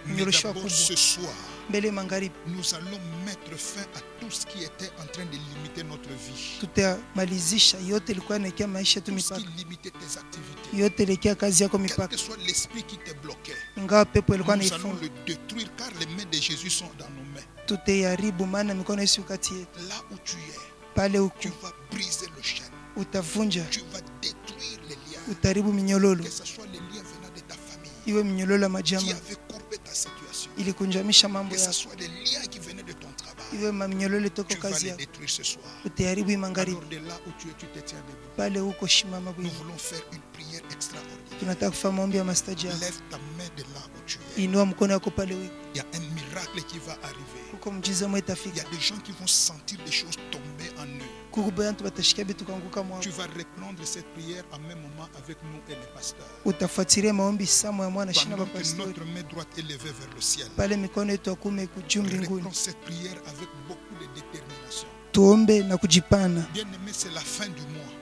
Mais d'abord ce soir, nous allons mettre fin à tout ce qui était en train de limiter notre vie. Tout ce qui limitait tes activités. Quel que soit l'esprit qui te bloquait, nous allons le détruire car les mains de Jésus sont dans nos mains. Là où tu es, tu vas briser le chêne. Tu vas détruire les liens. Que ce soit les liens venant de ta famille qui avaient courbé ta situation. Que ce soit les liens qui venaient de ton travail. Tu vas les détruire ce soir. Alors de là où tu es, tu te tiens debout. Nous voulons faire une prière extraordinaire. Lève ta main de là où tu es. Il y a un miracle qui va arriver. Il y a des gens qui vont sentir des choses tomber en eux. Tu vas reprendre cette prière en même moment avec nous et les pasteurs. Pendant que notre main droite est levée vers le ciel, reprends cette prière avec beaucoup de détermination. Bien-aimé, c'est la fin du mois.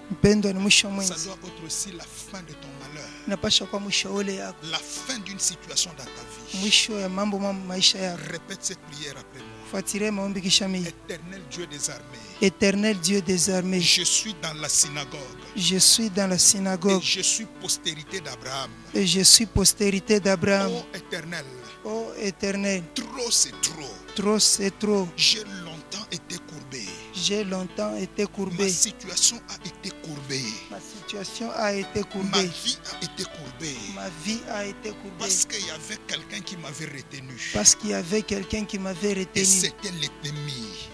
Ça doit être aussi la fin de ton malheur. La fin d'une situation dans ta vie. Répète cette prière après moi. Éternel Dieu des armées. Éternel Dieu des armées. Je suis dans la synagogue. Je suis dans la synagogue. Et je suis postérité d'Abraham. Et je suis postérité d'Abraham. Oh Éternel. Oh Éternel. Trop c'est trop. Trop c'est trop. J'ai longtemps été courbé. J'ai longtemps été courbé. Ma situation a été courbée. Ma situation a été courbée. Ma vie a été courbée. Ma vie a été courbée. Parce qu'il y avait quelqu'un qui m'avait retenu. Parce qu'il y avait quelqu'un qui m'avait retenu. Et c'était l'ennemi.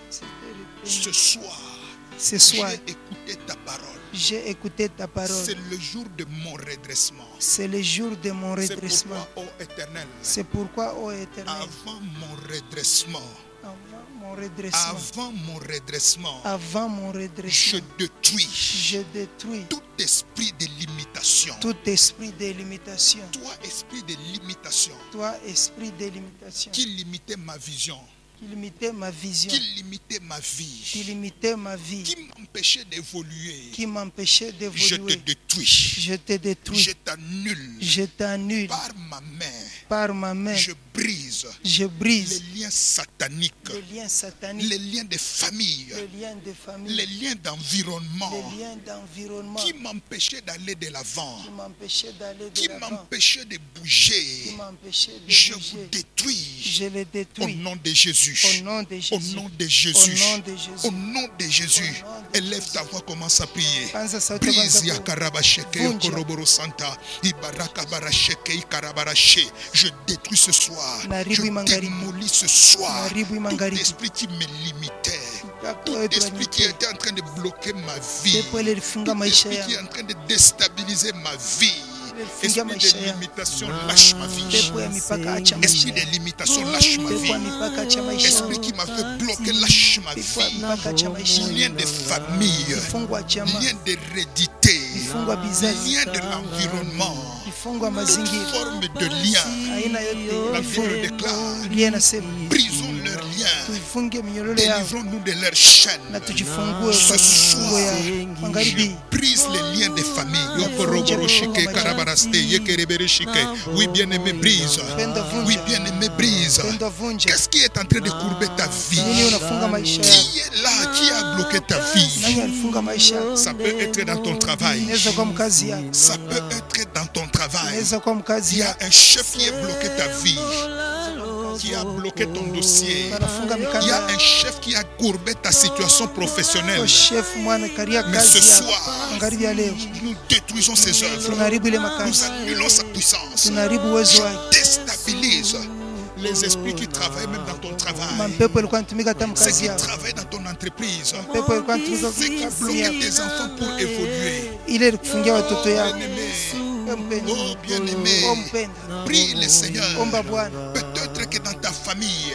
Ce soir, j'ai écouté ta parole. J'ai écouté ta parole. C'est le jour de mon redressement. C'est le jour de mon redressement. C'est pourquoi, ô Éternel, c'est pourquoi, ô Éternel, avant mon redressement, avant mon redressement, je détruis tout esprit de limitation. Tout esprit de limitation. Toi, esprit de limitation. Toi, esprit de limitation. Qui limitait ma vision. Qui limitait ma vision. Qui limitait ma vie. Qui limitait ma vie. Qui m'empêchait d'évoluer. Qui m'empêchait d'évoluer. Je te détruis. Je te détruis. Je t'annule. Je t'annule. Par ma main. Par ma main. Je brise les liens sataniques, les liens de famille, les liens d'environnement qui m'empêchaient d'aller de l'avant, qui m'empêchaient de bouger. Je vous détruis au nom de Jésus. Au nom de Jésus. Au nom de Jésus. Élève ta voix, commence à prier. Brise Yakarabasheke Yokoroboro Santa. Ibaraka Barasheke Ikarabarache. Je détruis ce soir. Je démolis ce soir tout esprit qui me limitait. Tout esprit qui était en train de bloquer ma vie. Tout esprit qui est en train de déstabiliser ma vie. Esprit de limitation, lâche ma vie. Esprit de limitation, lâche ma vie. Esprit qui m'a fait bloquer, lâche ma vie. Lien de famille, lien d'hérédité, lien de l'environnement, toute forme de lien. La Bible déclare, brisons leurs liens, délivrons-nous de leurs chaînes. Ce soir, je brise les liens des familles. Oui, bien-aimé, brise. Oui, bien-aimé, brise. Qu'est-ce qui est en train de courber ta vie? Qui est là? Qui a bloqué ta vie? Ça peut être dans ton travail. Ça peut être dans ton travail. Il y a un chef qui a bloqué ta vie, qui a bloqué ton dossier. Il y a un chef qui a courbé ta situation professionnelle. Mais ce soir, nous détruisons ses œuvres. Nous annulons sa puissance. Je déstabilise les esprits qui travaillent même dans ton travail. Ceux qui travaillent dans ton entreprise. Ceux qui bloquent tes enfants pour évoluer. Oh bien-aimé, prie le Seigneur. Peut-être que dans ta famille,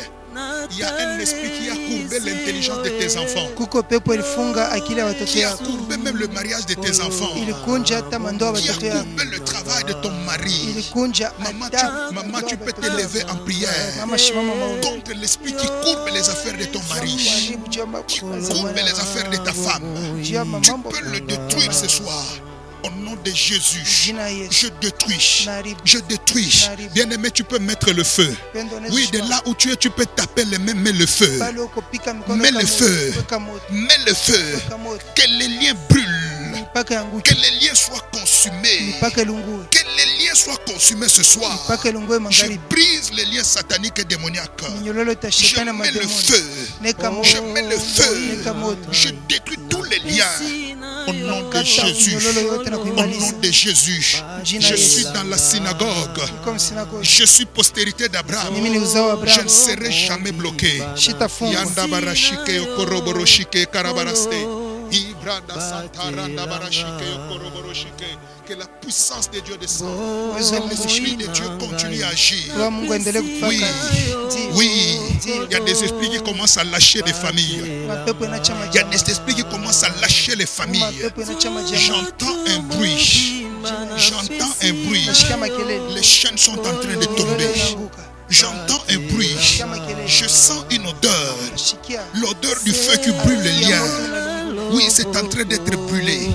il y a un esprit qui a courbé l'intelligence de tes enfants, qui a courbé même le mariage de tes enfants, qui a courbé le travail de ton mari. Maman, tu peux te lever en prière contre l'esprit qui courbe les affaires de ton mari, qui courbe les affaires de ta femme. Tu peux le détruire ce soir. Au nom de Jésus, je détruis. Je détruis. Bien-aimé, tu peux mettre le feu. Oui, de là où tu es, tu peux taper les mains, mets le feu. Mets le feu. Mets le feu. Que les liens brûlent. Que les liens soient consumés. Que les liens soient consumés ce soir. Je brise les liens sataniques et démoniaques. Je mets le feu. Je mets le feu. Je détruis tous les liens. Au nom de Jésus. Au nom de Jésus. Je suis dans la synagogue. Je suis postérité d'Abraham. Je ne serai jamais bloqué. Yanda barashike okoroboroshike karabaraste. Que la puissance de Dieu descende. Que l'esprit de Dieu continue à agir. Oui, oui. Il y a des esprits qui commencent à lâcher les familles. Il y a des esprits qui commencent à lâcher les familles. J'entends un bruit. J'entends un bruit. Les chaînes sont en train de tomber. J'entends un bruit. Je sens une odeur. L'odeur du feu qui brûle les liens. Oui, c'est en train d'être brûlé.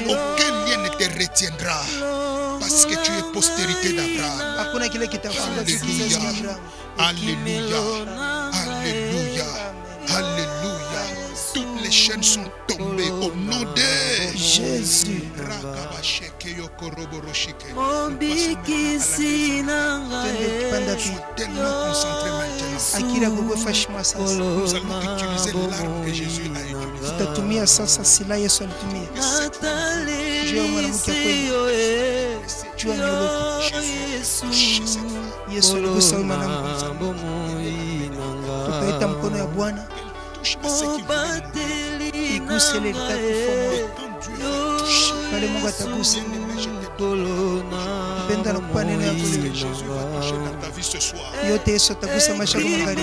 Aucun lien ne te retiendra. Parce que tu es postérité d'Abraham. Alléluia. Alléluia. Alléluia. Alléluia. Toutes les chaînes sont tombées au nom de Jésus. Tellement concentré maintenant. Nous allons utiliser l'arme que Jésus a utilisée. pale Mungu atagusa. Mpenda na kupa neno yako yote. Yesu atagusa maisha yako magharibi,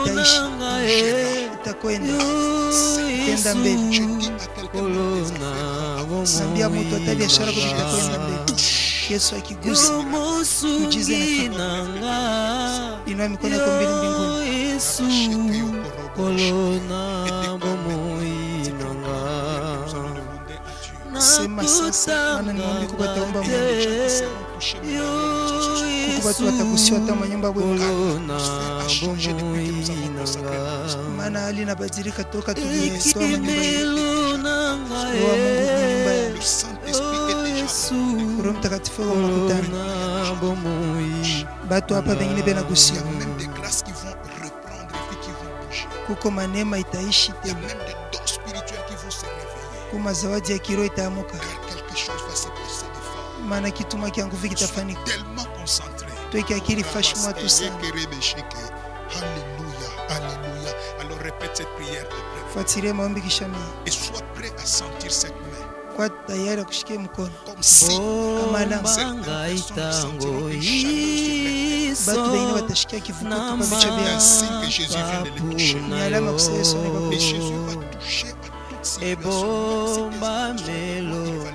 itaishi, itakwenda, itaenda mbele. Sambia mtu hata biashara yako itakwenda mbele. Yesu akigusa ujize na inua mikono yako mbele mbinguni. sema sasa, maana niombe kubataomba kubatu watakusiwa hata manyumba bwenu, maana hali inabadilika toka tulitoa manyumba yetu. Roho Mungu nyumba ya Roho Mtakatifu wa makutano. Batu hapa wengine bena kusiwa. Kuko manema itaishi tena. Kuma zawadi ya kiroho itaamuka. Maana kituma kia nguvu kitafanyika. Tuweke akili fashi mwatu sana. Alléluia, alléluia. Alors répète cette prière après. Fuatilia maombi kisha mimi. Et sois prêt à sentir cette main. Kwa tayari kushikia mkono. Comme si Banga itango batu wengine watashikia kivuko kwa vichwa vyao. signe que Jésus vient de les toucher. Ni alama kusema Yesu ni baba. Et Jésus va toucher à toute situation. ebomba melo na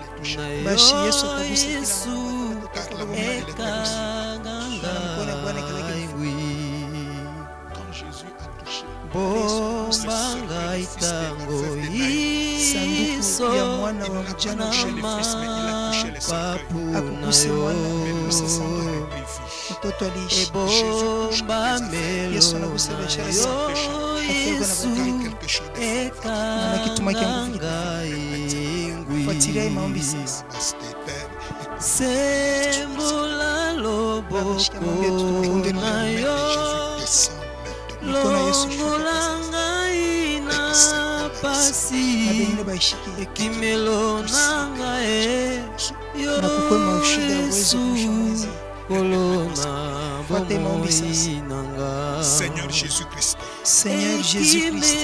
Bashi Yesu atagusa kila Yesu mmoja. Car la main elle est Quand Jésus a touché, bombanga itango Sanduku ya mwana wa mjane akuguse mwana mtoto aliishi. ebomba melo Yesu anagusa biashara na zao. Yesu quelque chose de Maana kituma kia nguvu ekanga fuatilia maombi sasa. sembula loboko na yo longolanga ina pasi Wengine baishikie. ekimelo nanga yo Na kukuwe maushuda uwezo kumshambulizi. kolona Fuate maombi sasa. bomoi nanga Seigneur Jésus-Christ, Seigneur Jésus-Christ,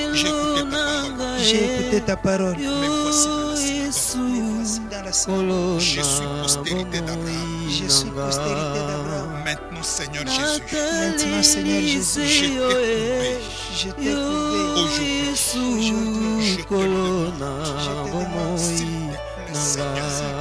j'ai écouté ta parole. mais voici dans la Voici dans la salle. Je suis postérité d'Abraham. Je suis postérité d'Abraham. Maintenant, Seigneur Jésus, Maintenant, Seigneur Jésus, je t'ai trouvé. je t'ai trouvé. Aujourd'hui, je te demande, S'il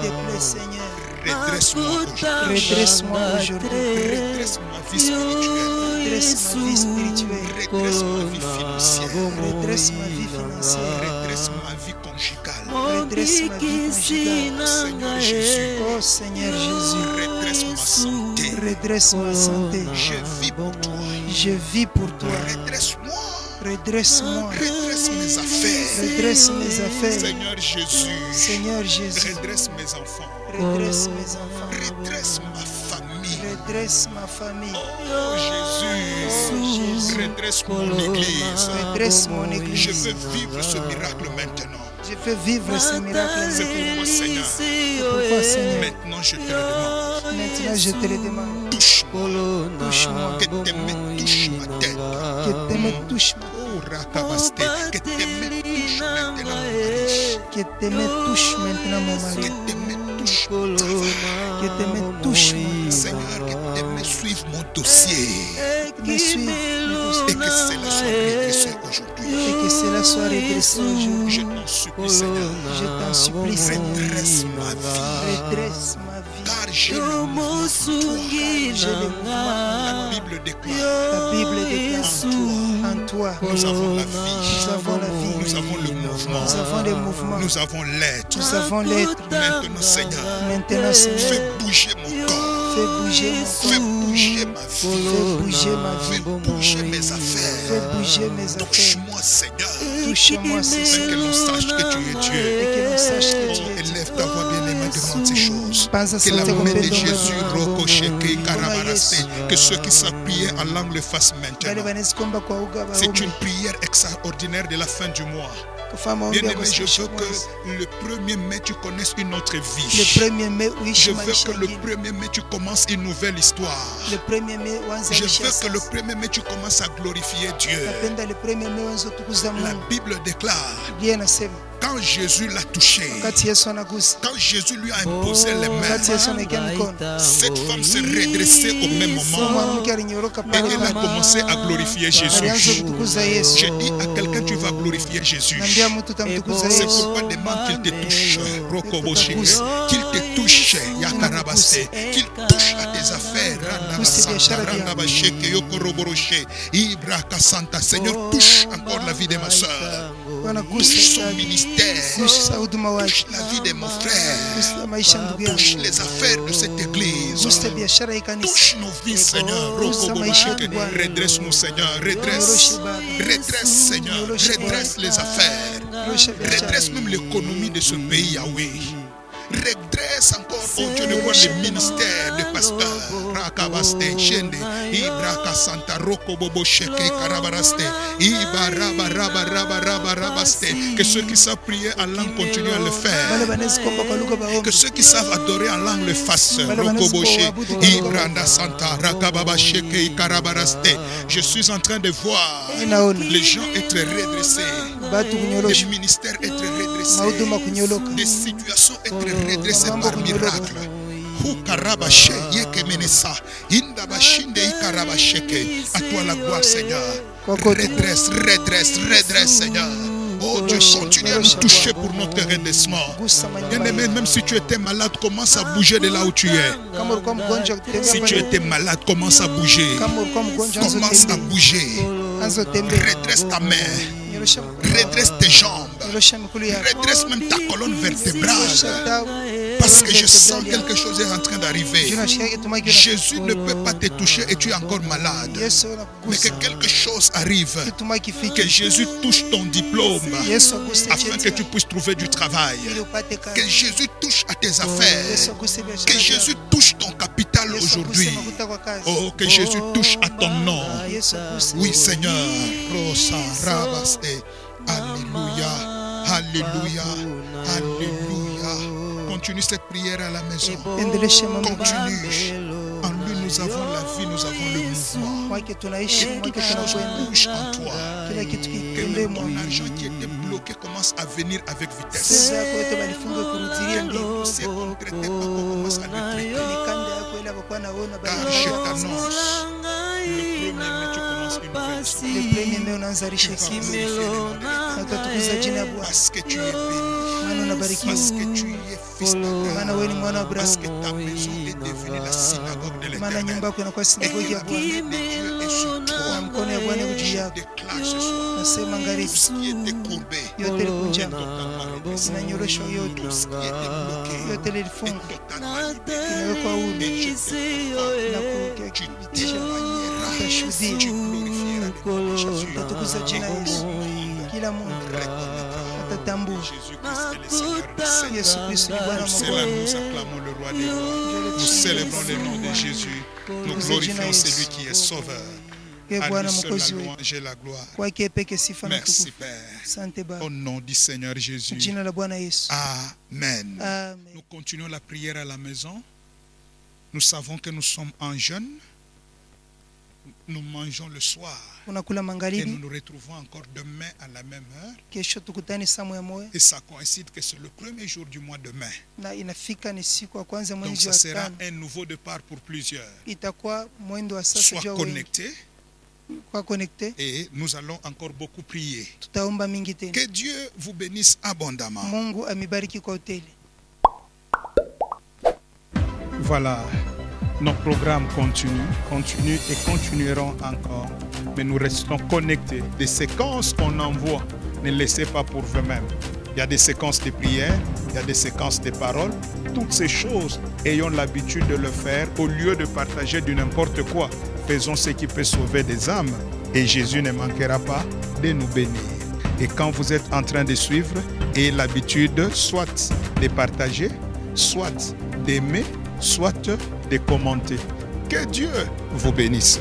te plaît, Seigneur, redresse-moi aujourd'hui. redresse-moi aujourd'hui. Redresse ma vie spirituelle. Redresse ma vie spirituelle. Redresse ma vie financière. Redresse ma vie financière. Redresse ma vie conjugale. Redresse ma vie conjugale. Seigneur Jésus, Oh Seigneur Jésus, redresse ma santé. redresse ma santé. Je vis pour toi. Je vis pour toi. Redresse-moi. Redresse-moi. Redresse mes affaires. Redresse mes affaires. Seigneur Jésus, Seigneur Jésus, redresse mes enfants. redresse mes enfants. Redresse ma famille. Redresse ma famille. Oh Jésus, Jésus. redresse mon église. Redresse mon Je église. veux vivre ce miracle maintenant. Je veux vivre ce miracle. C'est pourquoi, Seigneur, Pourquoi, Seigneur? maintenant je te le demande. Maintenant, je te le demande. Touche-moi. Touche-moi. Que tes mains touchent ma tête. Que tes mains touchent ma Oh, Rakabaste. Que tes mains touchent maintenant mon mari. Que tes mains touchent maintenant mon Que mari. tes mains touchent mon travail. Que tes mains touchent mon Seigneur, que tes mains suivent mon dossier. me suivent Et que cela soit redressé aujourd'hui. et que cela soit redressé aujourd'hui. Je t'en supplie, Seigneur. Je t'en supplie, Seigneur. Redresse ma vie. Redresse ma vie. Car j'ai le mouvement en toi. J'ai le mouvement. La Bible déclare La Bible déclare en toi. nous avons la vie. Nous avons la vie. Nous avons le mouvement. Nous avons le mouvement. Nous avons l'être. Nous avons l'être. Maintenant, Seigneur, Maintenant, Seigneur, fais bouger mon corps. fais bouger mon Fais corps. bouger ma vie. Fais bouger ma Fais vie. bouger mes Fais affaires. bouger mes affaires. Touche-moi, Seigneur. Touche-moi, Afin Seigneur. que l'on sache que tu es Dieu. Et que l'on sache que Oh, tu es Dieu. élève ta voix bien-aimée, demande ces choses. Pense à Que la sauter main de complètement. Jésus, Rokosheke, Karabaraste, que ceux qui s'appuyaient en langue le fassent Wale maintenant. wanasikomba kwa uga C'est waume. une prière extraordinaire de la fin du mois. Kufanya maombi ya Bien-aimé, je kusifu veux mwezi. que le 1er mai, tu connaisses une autre Le vie. 1er mai Je uishi veux maisha que le ingine. 1er mai, tu commences une nouvelle histoire. Le 1er mai uanze Je maisha veux que le sasa. 1er mai, tu commences à glorifier Dieu. Napenda le 1er mai uanze tukuza La Mungu. Bible déclare, Biblia inasema quand Jésus l'a touché, wakati Yesu anagusa, quand Jésus lui a imposé les mains, wakati Yesu anaingia mkono, cette femme s'est redressée au même moment mwanamke alinyoroka et pale elle a pale. commencé à glorifier Alianza Jésus. kutukuza Yesu. J'ai dit à quelqu'un, tu vas glorifier Jésus. Naambia mtu tamtukuza C'est Yesu. pourquoi demande qu'il te touche, Rokoboshike, qu'il te touche, Yakarabaste, qu'il touche à tes affaires, Randabasanta, Randabasheke, Yokoroboroche, Ibra Kasanta. Seigneur, touche encore la vie de ma soeur. touche son ministère, touche la vie de mon frère, touche les affaires de cette église, touche nos vies, Seigneur. Redresse-nous, Seigneur, redresse Seigneur, redresse les affaires, redresse même l'économie de ce pays, Yahweh. Redresse encore, oh Dieu, de voir le ministère de pasteur. Rakabaste, Shende, Ibraka Santa Roko Bobo Sheke, Karabaraste, Ibarabaraste. Que ceux qui savent prier en langue continuent à le faire. Que ceux qui savent adorer en langue le fassent. Roko Boshe, Ibranda Santa, Rakababa Sheke, Karabaraste. Je suis en train de voir les gens être redressés, les ministères être redressés, des situations être redressées par miracle. À toi la gloire, Seigneur. Redresse, Seigneur. Oh Dieu, continue à nous toucher pour notre redressement. Bien-aimé, même si tu étais malade, commence à bouger de là où tu es. Si tu étais malade, commence à bouger. Commence à bouger. Redresse ta main. Redresse tes jambes. Redresse même ta colonne vertébrale. Parce que je sens quelque chose est en train d'arriver. Jésus ne peut pas te toucher et tu es encore malade. Mais que quelque chose arrive. Que Jésus touche ton diplôme afin que tu puisses trouver du travail. Que Jésus touche à tes affaires. Que Jésus touche ton capital aujourd'hui. Oh, que Jésus touche à ton nom. Oui, Seigneur. Rosa, Rabaste. Alléluia. Alléluia. Alléluia. Continue cette prière à la maison. Continue. En lui, nous avons la vie, nous avons le mouvement. Que toute chose bouge en toi. Que ton argent qui était bloqué commence à venir avec vitesse. Que l'on ne sait qu'on ne traitait pas, qu'on commence à le traiter. Car je t'annonce, le 1er mai, tu commences une nouvelle histoire. Le 1er mai, unaanza Tu vas glorifier le nom. Parce que tu es béni. Parce que tu es fils d'Adam. Parce que ta maison est devenue la synagogue de l'Éternel. Et que la bonté de Dieu est sur toi. Je déclare ce soir tout ce qui était courbé, tout ce qui était bloqué est totalement libéré. Et tu témoigneras, tu glorifieras le nom de Jésus. Jésus-Christ est le Seigneur. Nous acclamons le roi des rois. Nous célébrons le nom de Jésus. Nous glorifions celui qui est sauveur. À lui seul la louange et la gloire. Merci Père. Au nom du Seigneur Jésus. Amen. Nous continuons la prière à la maison. Nous savons que nous sommes en jeûne. Nous mangeons le soir. Et nous nous retrouvons encore demain à la même heure. Et ça coïncide que c'est le premier jour du mois de mai. Donc ça sera un nouveau départ pour plusieurs. Sois connecté. Et nous allons encore beaucoup prier. Que Dieu vous bénisse abondamment. Voilà. Nos programmes continuent et continueront encore. Mais nous restons connectés. Des séquences qu'on envoie, ne laissez pas pour vous-même. Il y a des séquences de prières, il y a des séquences de paroles. Toutes ces choses, ayons l'habitude de le faire au lieu de partager du n'importe quoi. Faisons ce qui peut sauver des âmes et Jésus ne manquera pas de nous bénir. Et quand vous êtes en train de suivre, ayez l'habitude soit de partager, soit d'aimer, soit de commenter. Que Dieu vous bénisse.